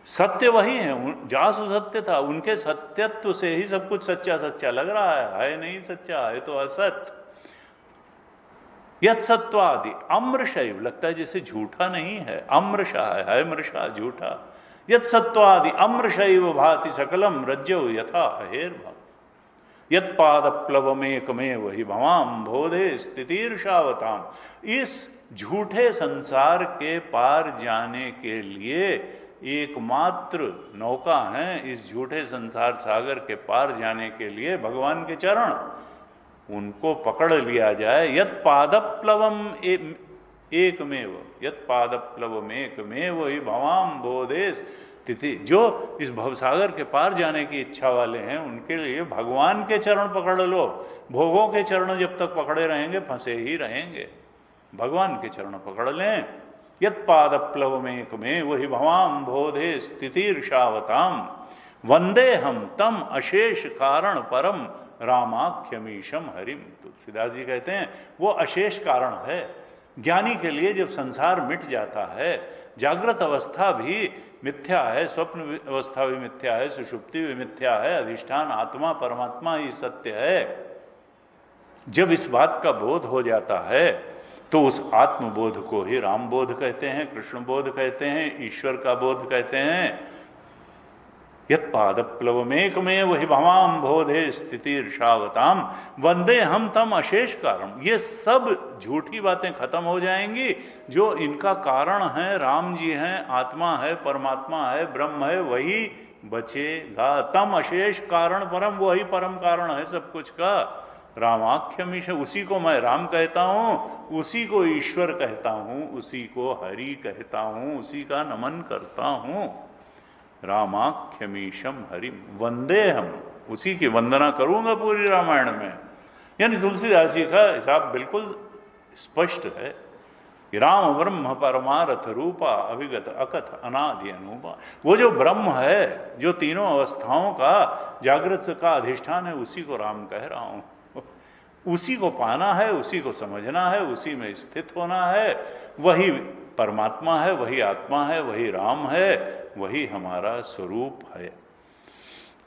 सत्य वही है, जासु सत्य था, उनके सत्यत्व से ही सब कुछ सच्चा सच्चा लग रहा है नहीं सच्चा, है तो असत। यत सत्वादि अमृषैव, लगता है जैसे झूठा नहीं है, अमृषा है मृषा झूठा। यत सत्वादि अमृषैव भाति सकलम रज्जौ यथा अहेर्भव यत पाद प्लवमेकमेव हि भवाम बोधे स्थितिर्षावताम। इस झूठे संसार के पार जाने के लिए एकमात्र नौका है, इस झूठे संसार सागर के पार जाने के लिए भगवान के चरण, उनको पकड़ लिया जाए। यत पादप्लवम एकमेव, यत पादप्लवम एकमेव ही भवाम बोधेस तिथि। जो इस भवसागर के पार जाने की इच्छा वाले हैं उनके लिए भगवान के चरण पकड़ लो। भोगों के चरण जब तक पकड़े रहेंगे फंसे ही रहेंगे, भगवान के चरण पकड़ लें। यत पादप्लवमेकमेव वही भवाम बोधे स्थितिर्षावताम वंदे हम तम अशेष कारण परम रामाख्यमीशम हरिम। तुलसीदास जी कहते हैं वो अशेष कारण है। ज्ञानी के लिए जब संसार मिट जाता है, जागृत अवस्था भी मिथ्या है, स्वप्न अवस्था भी मिथ्या है, सुषुप्ति भी मिथ्या है, अधिष्ठान आत्मा परमात्मा ही सत्य है। जब इस बात का बोध हो जाता है तो उस आत्मबोध को ही राम बोध कहते हैं, कृष्ण बोध कहते हैं, ईश्वर का बोध कहते हैं। यत्पादप्लवमेकमेव हि भवाम बोधे स्थितिर्षावताम वंदे हम तम अशेष कारण। ये सब झूठी बातें खत्म हो जाएंगी। जो इनका कारण है, राम जी हैं, आत्मा है, परमात्मा है, ब्रह्म है, वही बचेगा। तम अशेष कारण परम, वही परम कारण है सब कुछ का। रामाख्यमीश, उसी को मैं राम कहता हूँ, उसी को ईश्वर कहता हूँ, उसी को हरि कहता हूँ, उसी का नमन करता हूँ। रामाख्यमीशम हरि वंदे हम, उसी की वंदना करूंगा पूरी रामायण में। यानी तुलसीदास जी का हिसाब बिल्कुल स्पष्ट है। राम ब्रह्म परमारथ रूपा अभिगत अकथ अनादि अनूपा। वो जो ब्रह्म है, जो तीनों अवस्थाओं का जागृत का अधिष्ठान है, उसी को राम कह रहा हूँ। उसी को पाना है, उसी को समझना है, उसी में स्थित होना है। वही परमात्मा है, वही आत्मा है, वही राम है, वही हमारा स्वरूप है।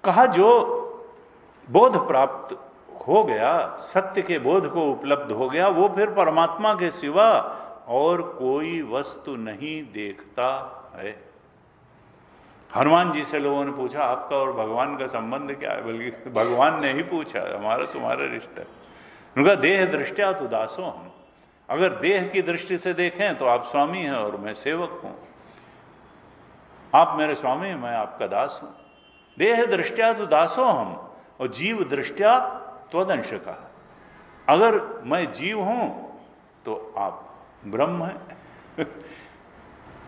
कहा जो बोध प्राप्त हो गया, सत्य के बोध को उपलब्ध हो गया, वो फिर परमात्मा के सिवा और कोई वस्तु नहीं देखता है। हनुमान जी से लोगों ने पूछा आपका और भगवान का संबंध क्या है, बल्कि भगवान ने ही पूछा, हमारा तुम्हारा रिश्ता। उनका देह दृष्टिया तो दासो हम, अगर देह की दृष्टि से देखें तो आप स्वामी हैं और मैं सेवक हूं। आप मेरे स्वामी हैं, मैं आपका दास हूं। देह दृष्टिया तो दासो हम, और जीव दृष्टिया त्वदंश का। अगर मैं जीव हूं तो आप ब्रह्म हैं।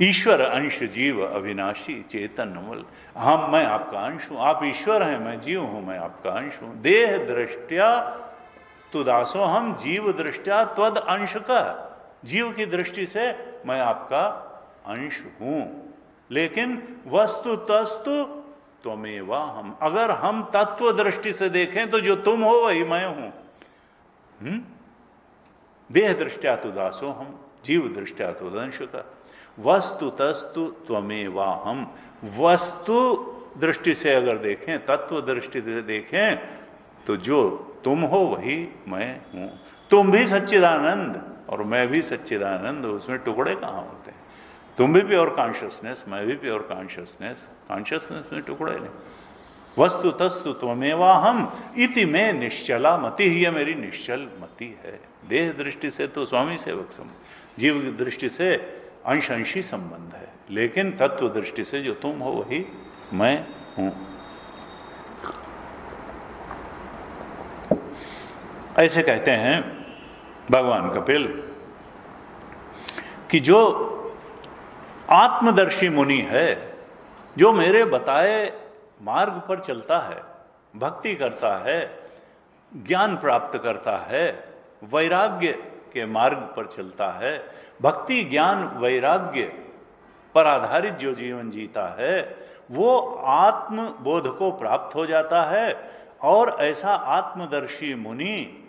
ईश्वर अंश जीव अविनाशी चेतन अमल। हम, मैं आपका अंश हूं, आप ईश्वर हैं, मैं जीव हूं, मैं आपका अंश हूं। देह दृष्टिया तु दासो हम, जीव दृष्टिया त्वद अंश का। जीव की दृष्टि से मैं आपका अंश हूं, लेकिन वस्तु तस्तु त्वमेवा हम। अगर हम तत्व दृष्टि से देखें तो जो तुम हो वही मैं हूं। देह दृष्टिया तु दासो हम, जीव दृष्टिया तु अंश का। वस्तु तस्तु त्वमेवा हम। वस्तु दृष्टि से अगर देखें, तत्व दृष्टि से देखें, तो जो तुम हो वही मैं हूं। तुम भी सच्चिदानंद और मैं भी सच्चिदानंद, उसमें टुकड़े कहाँ होते हैं। तुम भी प्योर कॉन्शियसनेस, मैं भी प्योर कॉन्शियसनेस, कॉन्शियसनेस में टुकड़े नहीं। वस्तु तस्तु त्वमेवा हम इति में निश्चला मति, ही मेरी निश्चल मति है। देह दृष्टि से तो स्वामी सेवक संबंध, जीव की दृष्टि से अंश अंशी संबंध है, लेकिन तत्व दृष्टि से जो तुम हो वही मैं हूं। ऐसे कहते हैं भगवान कपिल कि जो आत्मदर्शी मुनि है, जो मेरे बताए मार्ग पर चलता है, भक्ति करता है, ज्ञान प्राप्त करता है, वैराग्य के मार्ग पर चलता है, भक्ति ज्ञान वैराग्य पर आधारित जो जीवन जीता है, वो आत्मबोध को प्राप्त हो जाता है। और ऐसा आत्मदर्शी मुनि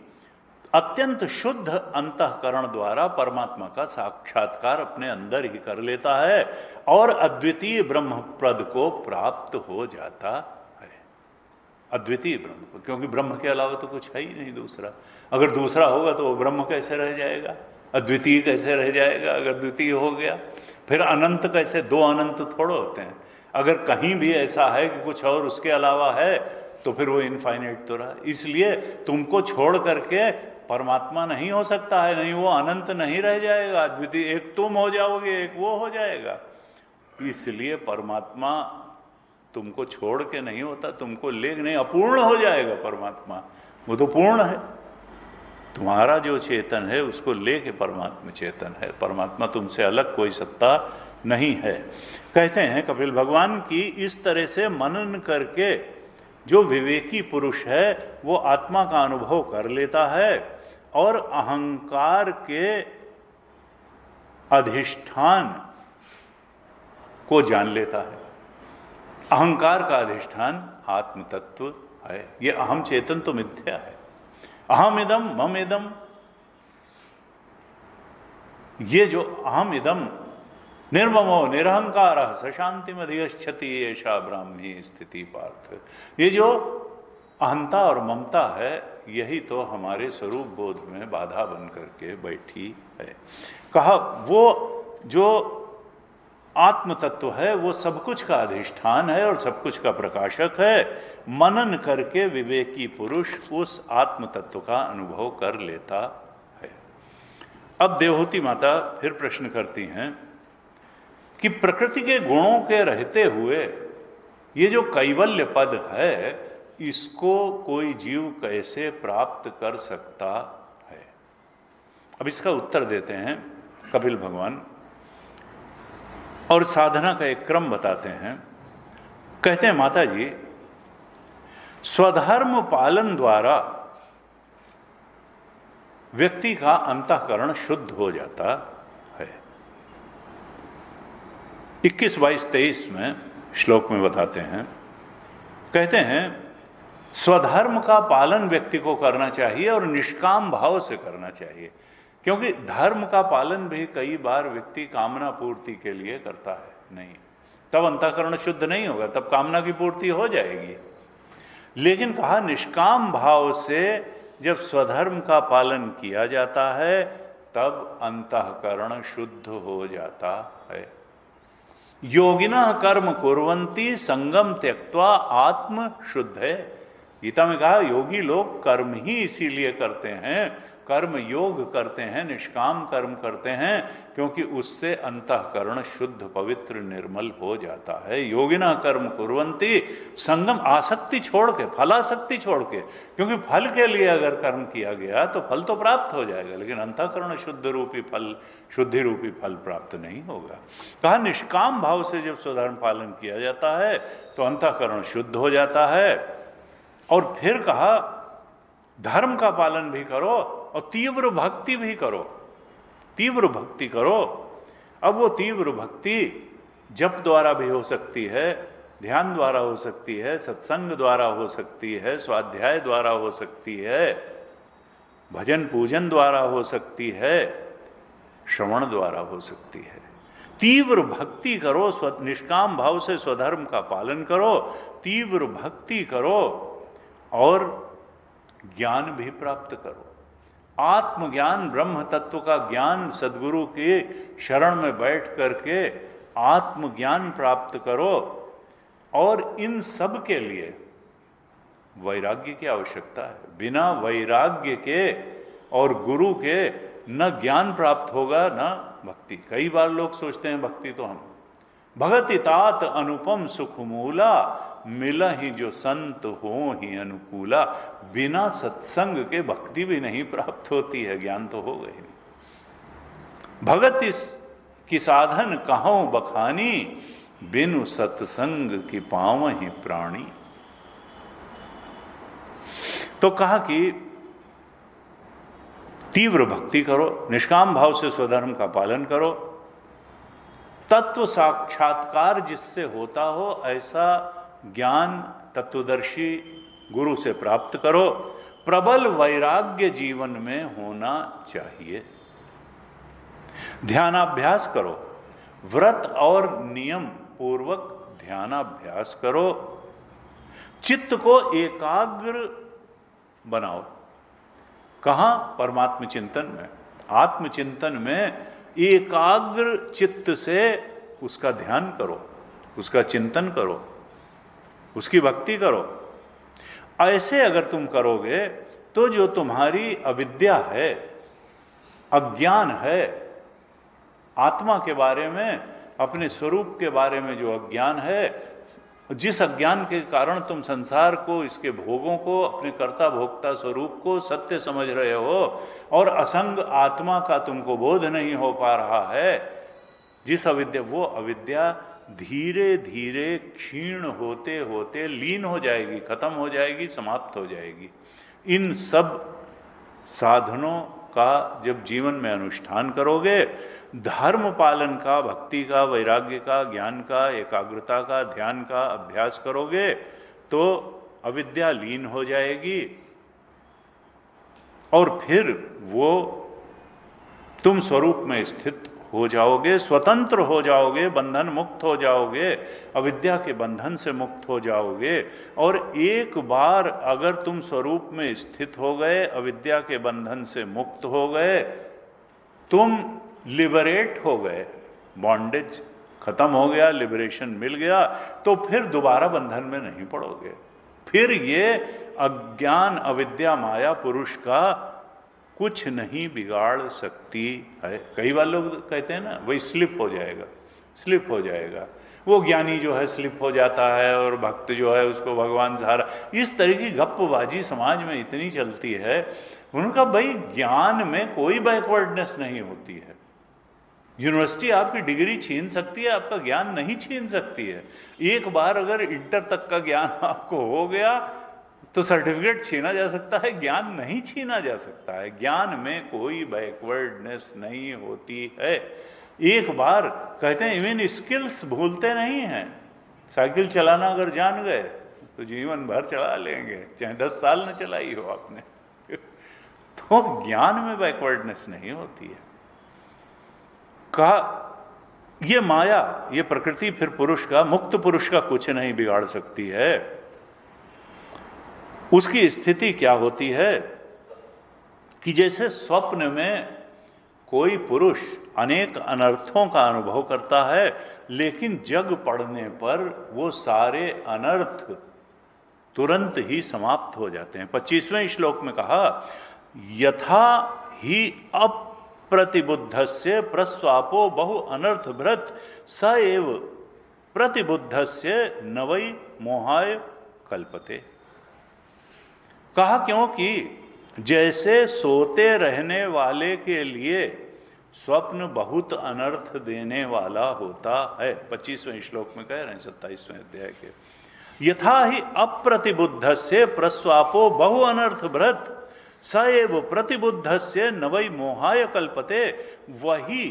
अत्यंत शुद्ध अंतःकरण द्वारा परमात्मा का साक्षात्कार अपने अंदर ही कर लेता है और अद्वितीय ब्रह्म पद को प्राप्त हो जाता है। अद्वितीय ब्रह्म, क्योंकि ब्रह्म के अलावा तो कुछ है ही नहीं दूसरा। अगर दूसरा होगा तो वो ब्रह्म कैसे रह जाएगा, अद्वितीय कैसे रह जाएगा। अगर द्वितीय हो गया फिर अनंत कैसे, दो अनंत थोड़े होते हैं। अगर कहीं भी ऐसा है कि कुछ और उसके अलावा है तो फिर वो इनफाइनाइट तो रहा। इसलिए तुमको छोड़ करके परमात्मा नहीं हो सकता है, नहीं वो अनंत नहीं रह जाएगा। अद्वितीय एक तुम हो जाओगे, एक वो हो जाएगा। इसलिए परमात्मा तुमको छोड़ के नहीं होता, तुमको ले नहीं, अपूर्ण हो जाएगा परमात्मा, वो तो पूर्ण है। तुम्हारा जो चेतन है उसको लेके परमात्मा चेतन है, परमात्मा तुमसे अलग कोई सत्ता नहीं है। कहते हैं कपिल भगवान की इस तरह से मनन करके जो विवेकी पुरुष है वो आत्मा का अनुभव कर लेता है और अहंकार के अधिष्ठान को जान लेता है। अहंकार का अधिष्ठान आत्म तत्व है। ये अहम चेतन तो मिथ्या है। अहम इदम मम इदम, ये जो अहम इदम निर्ममो निरहंकार सशांतिम अधिगच्छति ऐसा ब्राह्मी स्थिति पार्थ। ये जो अहंता और ममता है, यही तो हमारे स्वरूप बोध में बाधा बन करके बैठी है। कहा वो जो आत्म तत्व है वो सब कुछ का अधिष्ठान है और सब कुछ का प्रकाशक है। मनन करके विवेकी पुरुष उस आत्म तत्व का अनुभव कर लेता है। अब देवहूति माता फिर प्रश्न करती हैं कि प्रकृति के गुणों के रहते हुए ये जो कैवल्य पद है, इसको कोई जीव कैसे प्राप्त कर सकता है? अब इसका उत्तर देते हैं कपिल भगवान और साधना का एक क्रम बताते हैं। कहते हैं, माता जी, स्वधर्म पालन द्वारा व्यक्ति का अंतःकरण शुद्ध हो जाता है। 21, 22, 23 में श्लोक में बताते हैं। कहते हैं, स्वधर्म का पालन व्यक्ति को करना चाहिए और निष्काम भाव से करना चाहिए, क्योंकि धर्म का पालन भी कई बार व्यक्ति कामना पूर्ति के लिए करता है। नहीं, तब अंतःकरण शुद्ध नहीं होगा, तब कामना की पूर्ति हो जाएगी। लेकिन कहा निष्काम भाव से जब स्वधर्म का पालन किया जाता है तब अंतःकरण शुद्ध हो जाता है। योगिनः कर्म कुर्वन्ति संगम त्यक्त्वा आत्म शुद्ध है। गीता में कहा योगी लोग कर्म ही इसीलिए करते हैं, कर्म योग करते हैं, निष्काम कर्म करते हैं, क्योंकि उससे अंतःकरण शुद्ध पवित्र निर्मल हो जाता है। योगिना कर्म कुर्वन्ति संगम, आसक्ति छोड़ के, फलासक्ति छोड़ के, क्योंकि फल के लिए अगर कर्म किया गया तो फल तो प्राप्त हो जाएगा, लेकिन अंतःकरण शुद्ध रूपी फल, शुद्धि रूपी फल प्राप्त नहीं होगा। कहा निष्काम भाव से जब स्वधर्म पालन किया जाता है तो अंतःकरण शुद्ध हो जाता है। और फिर कहा धर्म का पालन भी करो और तीव्र भक्ति भी करो, तीव्र भक्ति करो। अब वो तीव्र भक्ति जप द्वारा भी हो सकती है, ध्यान द्वारा हो सकती है, सत्संग द्वारा हो सकती है, स्वाध्याय द्वारा हो सकती है, भजन पूजन द्वारा हो सकती है, श्रवण द्वारा हो सकती है। तीव्र भक्ति करो, निष्काम भाव से स्वधर्म का पालन करो, तीव्र भक्ति करो और ज्ञान भी प्राप्त करो। आत्मज्ञान, ब्रह्म तत्व का ज्ञान, सद्गुरु के शरण में बैठ करके आत्मज्ञान प्राप्त करो। और इन सब के लिए वैराग्य की आवश्यकता है। बिना वैराग्य के और गुरु के न ज्ञान प्राप्त होगा न भक्ति। कई बार लोग सोचते हैं भक्ति तो हम भगति तात अनुपम सुख मूला, मिला ही जो संत हो ही अनुकूला। बिना सत्संग के भक्ति भी नहीं प्राप्त होती है, ज्ञान तो हो गई। भगत की साधन कहाँ बखानी, बिनु सत्संग की पाँव ही प्राणी। तो कहा कि तीव्र भक्ति करो, निष्काम भाव से स्वधर्म का पालन करो, तत्व साक्षात्कार जिससे होता हो ऐसा ज्ञान तत्वदर्शी गुरु से प्राप्त करो। प्रबल वैराग्य जीवन में होना चाहिए। ध्यानाभ्यास करो, व्रत और नियम पूर्वक ध्यानाभ्यास करो। चित्त को एकाग्र बनाओ। कहाँ? परमात्म चिंतन में, आत्मचिंतन में एकाग्र चित्त से उसका ध्यान करो, उसका चिंतन करो, उसकी भक्ति करो। ऐसे अगर तुम करोगे तो जो तुम्हारी अविद्या है, अज्ञान है, आत्मा के बारे में, अपने स्वरूप के बारे में जो अज्ञान है, जिस अज्ञान के कारण तुम संसार को, इसके भोगों को, अपने कर्ता भोक्ता स्वरूप को सत्य समझ रहे हो और असंग आत्मा का तुमको बोध नहीं हो पा रहा है, जिस अविद्या, वो अविद्या धीरे धीरे क्षीण होते होते लीन हो जाएगी, खत्म हो जाएगी, समाप्त हो जाएगी। इन सब साधनों का जब जीवन में अनुष्ठान करोगे, धर्म पालन का, भक्ति का, वैराग्य का, ज्ञान का, एकाग्रता का, ध्यान का अभ्यास करोगे तो अविद्या लीन हो जाएगी और फिर वो तुम स्वरूप में स्थित हो जाओगे, स्वतंत्र हो जाओगे, बंधन मुक्त हो जाओगे, अविद्या के बंधन से मुक्त हो जाओगे। और एक बार अगर तुम स्वरूप में स्थित हो गए, अविद्या के बंधन से मुक्त हो गए, तुम लिबरेट हो गए, बॉन्डेज खत्म हो गया, लिबरेशन मिल गया, तो फिर दोबारा बंधन में नहीं पड़ोगे। फिर ये अज्ञान, अविद्या, माया पुरुष का कुछ नहीं बिगाड़ सकती है। कई बार लोग कहते हैं ना, वही स्लिप हो जाएगा, स्लिप हो जाएगा, वो ज्ञानी जो है स्लिप हो जाता है और भक्त जो है उसको भगवान सहारा। इस तरह की गप्पबाजी समाज में इतनी चलती है। उनका भाई ज्ञान में कोई बैकवर्डनेस नहीं होती है। यूनिवर्सिटी आपकी डिग्री छीन सकती है, आपका ज्ञान नहीं छीन सकती है। एक बार अगर इंटर तक का ज्ञान आपको हो गया तो सर्टिफिकेट छीना जा सकता है, ज्ञान नहीं छीना जा सकता है। ज्ञान में कोई बैकवर्डनेस नहीं होती है। एक बार कहते हैं इवन स्किल्स भूलते नहीं हैं। साइकिल चलाना अगर जान गए तो जीवन भर चला लेंगे, चाहे 10 साल न चलाई हो आपने। तो ज्ञान में बैकवर्डनेस नहीं होती है। कहा ये माया, ये प्रकृति फिर पुरुष का, मुक्त पुरुष का कुछ नहीं बिगाड़ सकती है। उसकी स्थिति क्या होती है कि जैसे स्वप्न में कोई पुरुष अनेक अनर्थों का अनुभव करता है, लेकिन जग पड़ने पर वो सारे अनर्थ तुरंत ही समाप्त हो जाते हैं। 25वें श्लोक में कहा, यथा ही अप्रतिबुद्धस्य प्रस्वापो बहु अनर्थ भृत स एव प्रतिबुद्धस्य न वै मोहाय कल्पते। कहा क्योंकि जैसे सोते रहने वाले के लिए स्वप्न बहुत अनर्थ देने वाला होता है, 25वें श्लोक में कह रहे हैं 27वें अध्याय के, यथा ही अप्रतिबुद्धस्य प्रस्वापो बहु अनर्थ भृत स एव प्रतिबुद्धस्य न वै मोहाय कल्पते। वही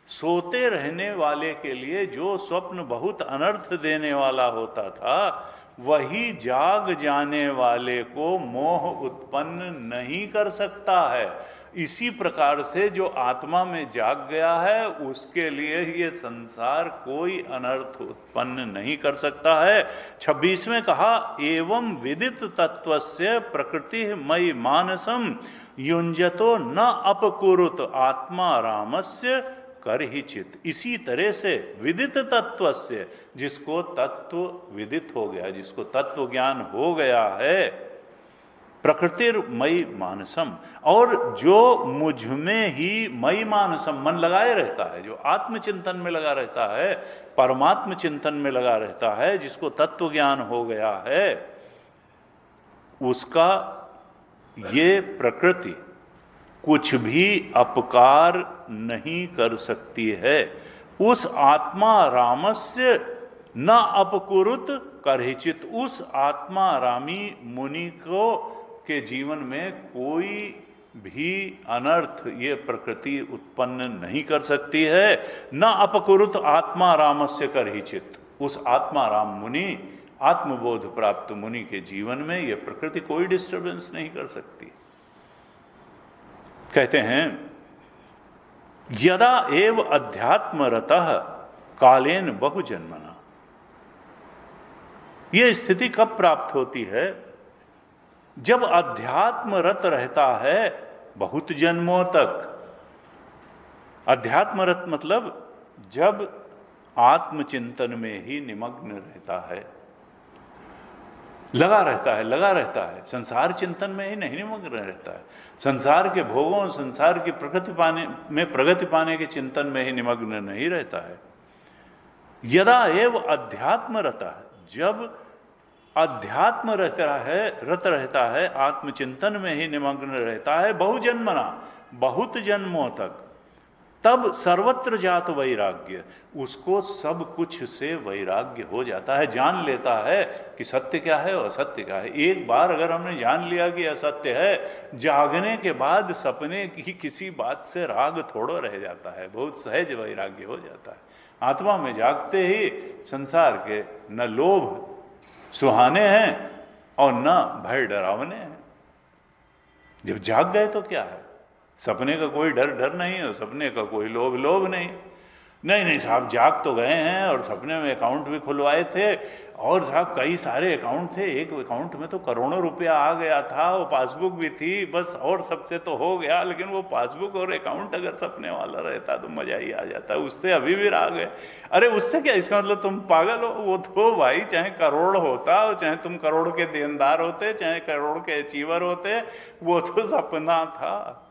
सोते रहने वाले के लिए जो स्वप्न बहुत अनर्थ देने वाला होता था, वही जाग जाने वाले को मोह उत्पन्न नहीं कर सकता है। इसी प्रकार से जो आत्मा में जाग गया है उसके लिए ये संसार कोई अनर्थ उत्पन्न नहीं कर सकता है। 26वें कहा, एवं विदित तत्वस्य प्रकृति मयि मानसम युंजतो न अपकुरुत आत्मा रामस्य कर ही चित। इसी तरह से विदित तत्व से, जिसको तत्व विदित हो गया, जिसको तत्व ज्ञान हो गया है, प्रकृतिर्मयि मानसम, और जो मुझ में ही मयि मानसम मन लगाए रहता है, जो आत्मचिंतन में लगा रहता है, परमात्म चिंतन में लगा रहता है, जिसको तत्व ज्ञान हो गया है, उसका ये प्रकृति कुछ भी अपकार नहीं कर सकती है। उस आत्मा रामस्य न अपकुरुत करहिचित। उस आत्मा रामी मुनि को के जीवन में कोई भी अनर्थ ये प्रकृति उत्पन्न नहीं कर सकती है। न अपकुरुत आत्मा रामस्य करहिचित। उस आत्मा राम मुनि, आत्मबोध प्राप्त मुनि के जीवन में यह प्रकृति कोई डिस्टर्बेंस नहीं कर सकती। कहते हैं, यदा एव अध्यात्मरतः कालेन बहुजन्मना। यह स्थिति कब प्राप्त होती है? जब अध्यात्मरत रहता है बहुत जन्मों तक। अध्यात्मरत मतलब जब आत्मचिंतन में ही निमग्न रहता है, लगा रहता है, संसार चिंतन में ही नहीं निमग्न रहता है, संसार के भोगों, संसार की प्रगति पाने के चिंतन में ही निमग्न नहीं रहता है। यदा एव अध्यात्म रहता है, जब अध्यात्म रत रहता है, आत्मचिंतन में ही निमग्न रहता है, बहुजन्मना, बहुत जन्मों तक, तब सर्वत्र जात वैराग्य, उसको सब कुछ से वैराग्य हो जाता है। जान लेता है कि सत्य क्या है और असत्य क्या है। एक बार अगर हमने जान लिया कि असत्य है, जागने के बाद सपने की किसी बात से राग थोड़ो रह जाता है, बहुत सहज वैराग्य हो जाता है। आत्मा में जागते ही संसार के न लोभ सुहाने हैं और न भय डरावने हैं। जब जाग गए तो क्या है, सपने का कोई डर नहीं है, सपने का कोई लोभ नहीं। नहीं साहब, जाग तो गए हैं और सपने में अकाउंट भी खुलवाए थे, और साहब कई सारे अकाउंट थे, एक अकाउंट में तो करोड़ों रुपया आ गया था, वो पासबुक भी थी, बस और सबसे तो हो गया, लेकिन वो पासबुक और अकाउंट अगर सपने वाला रहता तो मजा ही आ जाता। उससे अभी भी आ गए। अरे उससे क्या, इसका मतलब तुम पागल हो? वो तो भाई चाहे करोड़ होता, चाहे तुम करोड़ के देनदार होते, चाहे करोड़ के अचीवर होते, वो तो सपना था।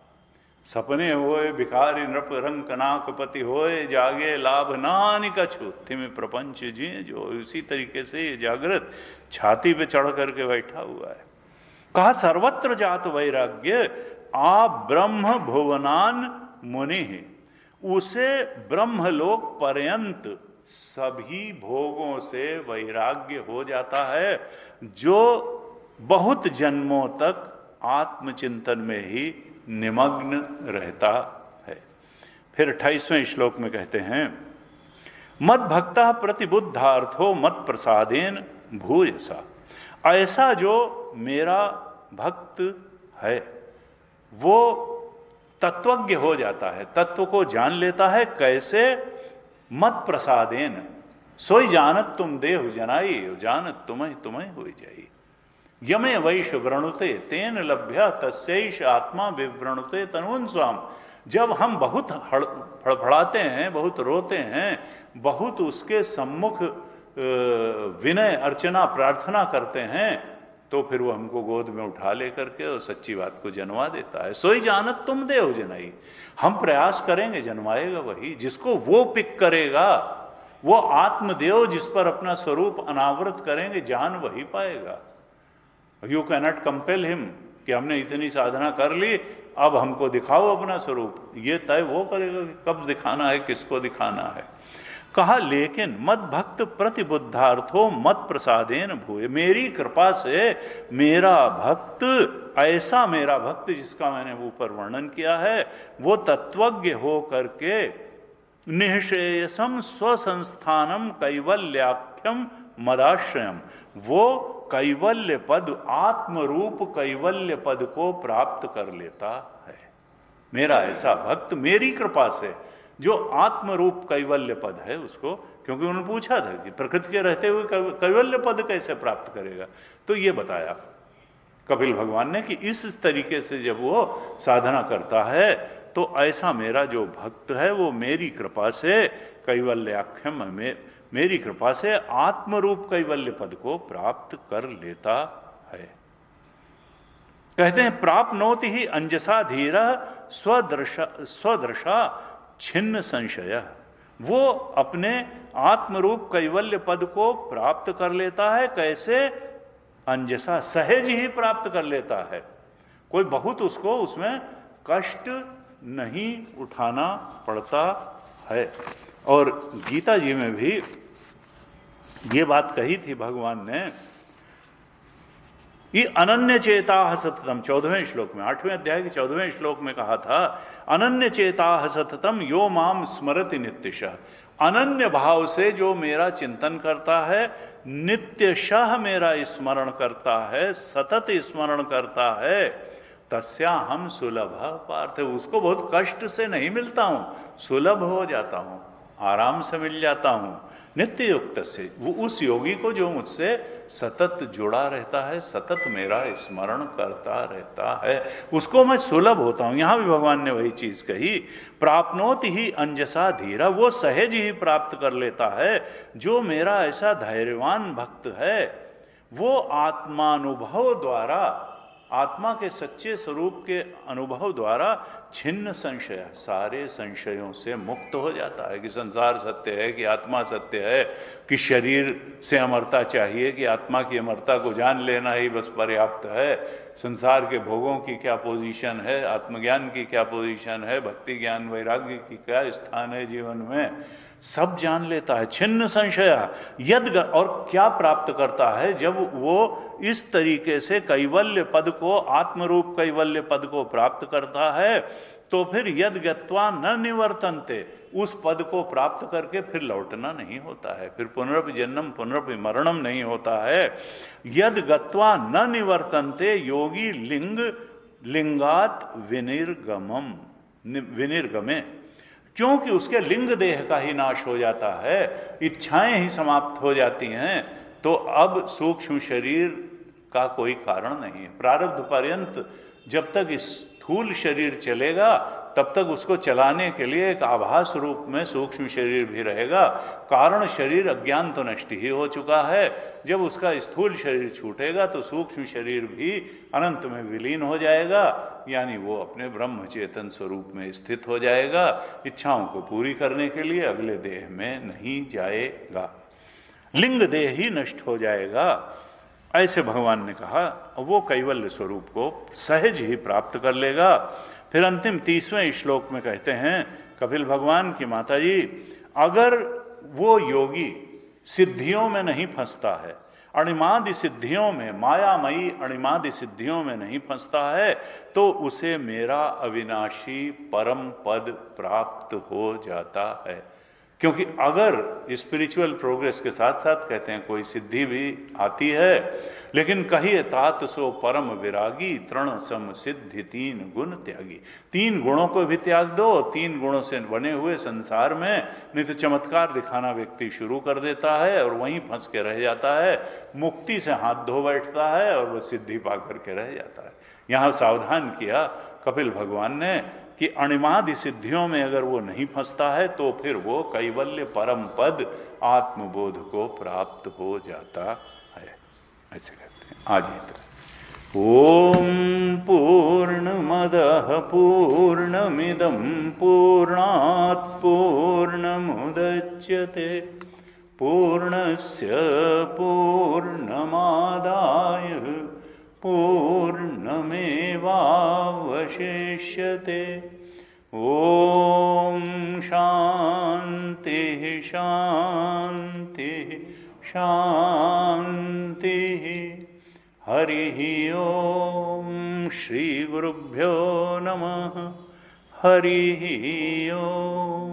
सपने होए भिखारी नृप रंग कनाकपति होए, जागे लाभ नानि कछु थिम प्रपंच जी। जो इसी तरीके से ये जागृत छाती पे चढ़ करके बैठा हुआ है। कहा सर्वत्र जात वैराग्य आ ब्रह्म भुवनान मुनि, उसे ब्रह्मलोक पर्यंत सभी भोगों से वैराग्य हो जाता है, जो बहुत जन्मों तक आत्मचिंतन में ही निमग्न रहता है। फिर 28वें श्लोक में कहते हैं, मद भक्ता प्रतिबुद्धार्थो मत प्रसादेन भूयसा। ऐसा जो मेरा भक्त है वो तत्वज्ञ हो जाता है, तत्व को जान लेता है। कैसे? मत प्रसादेन, सोई जानत तुम देहु जनाई, जानत तुम्हें होई जाई। यमे वैश व्रणुते तेन लभ्य तस्यैष आत्मा विव्रणुते तनुन स्वाम। जब हम बहुत फड़फड़ाते हैं, बहुत रोते हैं, बहुत उसके सम्मुख विनय अर्चना प्रार्थना करते हैं, तो फिर वो हमको गोद में उठा लेकर के और सच्ची बात को जन्मा देता है। सोई जानत तुम देव जनाई। हम प्रयास करेंगे, जन्माएगा वही। जिसको वो पिक करेगा, वो आत्मदेव जिस पर अपना स्वरूप अनावृत करेंगे, जान वही पाएगा। यू कैनॉट कंपेल हिम कि हमने इतनी साधना कर ली, अब हमको दिखाओ अपना स्वरूप। ये तय वो करेगा कि कब दिखाना है, किसको दिखाना है। कहा लेकिन मद भक्त प्रतिबुद्धार्थो मत प्रसादेन भूय। मेरी कृपा से मेरा भक्त, ऐसा मेरा भक्त जिसका मैंने ऊपर वर्णन किया है, वो तत्वज्ञ हो करके निःशेयसम स्वसंस्थानम कैवल्याख्यम मदाश्रयम, वो कैवल्य पद, आत्मरूप कैवल्य पद को प्राप्त कर लेता है। मेरा ऐसा भक्त मेरी कृपा से जो आत्मरूप कैवल्य पद है उसको, क्योंकि उन्होंने पूछा था कि प्रकृति के रहते हुए कैवल्य पद कैसे प्राप्त करेगा, तो ये बताया कपिल भगवान ने कि इस तरीके से जब वो साधना करता है तो ऐसा मेरा जो भक्त है वो मेरी कृपा से कैवल्याख्यम में, मेरी कृपा से आत्मरूप कैवल्य पद को प्राप्त कर लेता है। कहते हैं प्राप्नोति ही अंजसा धीर स्वदृशा छिन्न संशय। वो अपने आत्मरूप कैवल्य पद को प्राप्त कर लेता है। कैसे? अंजसा, सहज ही प्राप्त कर लेता है। कोई बहुत उसको उसमें कष्ट नहीं उठाना पड़ता है। और गीता जी में भी ये बात कही थी भगवान ने, ये अनन्य चेता सततम, 14वें श्लोक में, 8वें अध्याय के 14वें श्लोक में कहा था, अनन्य चेता सततम यो माम स्मरति नित्यशः। अनन्य भाव से जो मेरा चिंतन करता है, नित्यशः मेरा स्मरण करता है, सतत स्मरण करता है, तस्या हम सुलभ पार्थ। उसको बहुत कष्ट से नहीं मिलता हूं, सुलभ हो जाता हूं, आराम से मिल जाता हूं। नित्य युक्त से, वो उस योगी को जो मुझसे सतत जुड़ा रहता है, सतत मेरा स्मरण करता रहता है, उसको मैं सुलभ होता हूं। यहां भी भगवान ने वही चीज कही, प्राप्नोति ही अंजसा धीरा। वो सहज ही प्राप्त कर लेता है। जो मेरा ऐसा धैर्यवान भक्त है, वो आत्मानुभव द्वारा, आत्मा के सच्चे स्वरूप के अनुभव द्वारा छिन्न संशय, सारे संशयों से मुक्त हो जाता है कि संसार सत्य है, कि आत्मा सत्य है, कि शरीर से अमरता चाहिए, कि आत्मा की अमरता को जान लेना ही बस पर्याप्त है। संसार के भोगों की क्या पोजीशन है, आत्मज्ञान की क्या पोजीशन है, भक्ति ज्ञान वैराग्य की क्या स्थान है जीवन में, सब जान लेता है। छिन्न संशय यद, और क्या प्राप्त करता है जब वो इस तरीके से कैवल्य पद को, आत्मरूप कैवल्य पद को प्राप्त करता है, तो फिर यद गत्वा न निवर्तन्ते, उस पद को प्राप्त करके फिर लौटना नहीं होता है, फिर पुनरपि जन्म पुनरपि मरणम नहीं होता है। यद गत्वा न निवर्तन्ते योगी लिंग लिंगात विनिर्गमे, क्योंकि उसके लिंग देह का ही नाश हो जाता है, इच्छाएं ही समाप्त हो जाती हैं, तो अब सूक्ष्म शरीर का कोई कारण नहीं है। प्रारब्ध पर्यंत जब तक स्थूल शरीर चलेगा तब तक उसको चलाने के लिए एक आभास रूप में सूक्ष्म शरीर भी रहेगा। कारण शरीर अज्ञान तो नष्ट ही हो चुका है, जब उसका स्थूल शरीर छूटेगा तो सूक्ष्म शरीर भी अनंत में विलीन हो जाएगा, यानी वो अपने ब्रह्म चेतन स्वरूप में स्थित हो जाएगा। इच्छाओं को पूरी करने के लिए अगले देह में नहीं जाएगा, लिंग देह ही नष्ट हो जाएगा। ऐसे भगवान ने कहा, वो कैवल्य स्वरूप को सहज ही प्राप्त कर लेगा। फिर अंतिम 30वें श्लोक में कहते हैं कपिल भगवान की माता जी, अगर वो योगी सिद्धियों में नहीं फंसता है, अणिमादि सिद्धियों में, मायामयी अणिमादि सिद्धियों में नहीं फंसता है, तो उसे मेरा अविनाशी परम पद प्राप्त हो जाता है। क्योंकि अगर स्पिरिचुअल प्रोग्रेस के साथ साथ कहते हैं कोई सिद्धि भी आती है, लेकिन कहिए तात सो परम विरागी, तृण सम सिद्धि तीन गुण त्यागी। तीन गुणों को भी त्याग दो, तीन गुणों से बने हुए संसार में नहीं तो चमत्कार दिखाना व्यक्ति शुरू कर देता है और वहीं फंस के रह जाता है, मुक्ति से हाथ धो बैठता है और वह सिद्धि पा करके रह जाता है। यहाँ सावधान किया कपिल भगवान ने कि अणिमादि सिद्धियों में अगर वो नहीं फंसता है तो फिर वो कैवल्य परम पद आत्मबोध को प्राप्त हो जाता है। ऐसे कहते हैं। आज ही तक ओम पूर्णमदः पूर्णमिदं पूर्णात् पूर्णमुदच्यते पूर्णस्य पूर्णमादाय पूर्णमेवावशिष्यते। ओम शांति शांति शांति। हरि ओम। श्री गुरुभ्यो नमः। हरि ओम।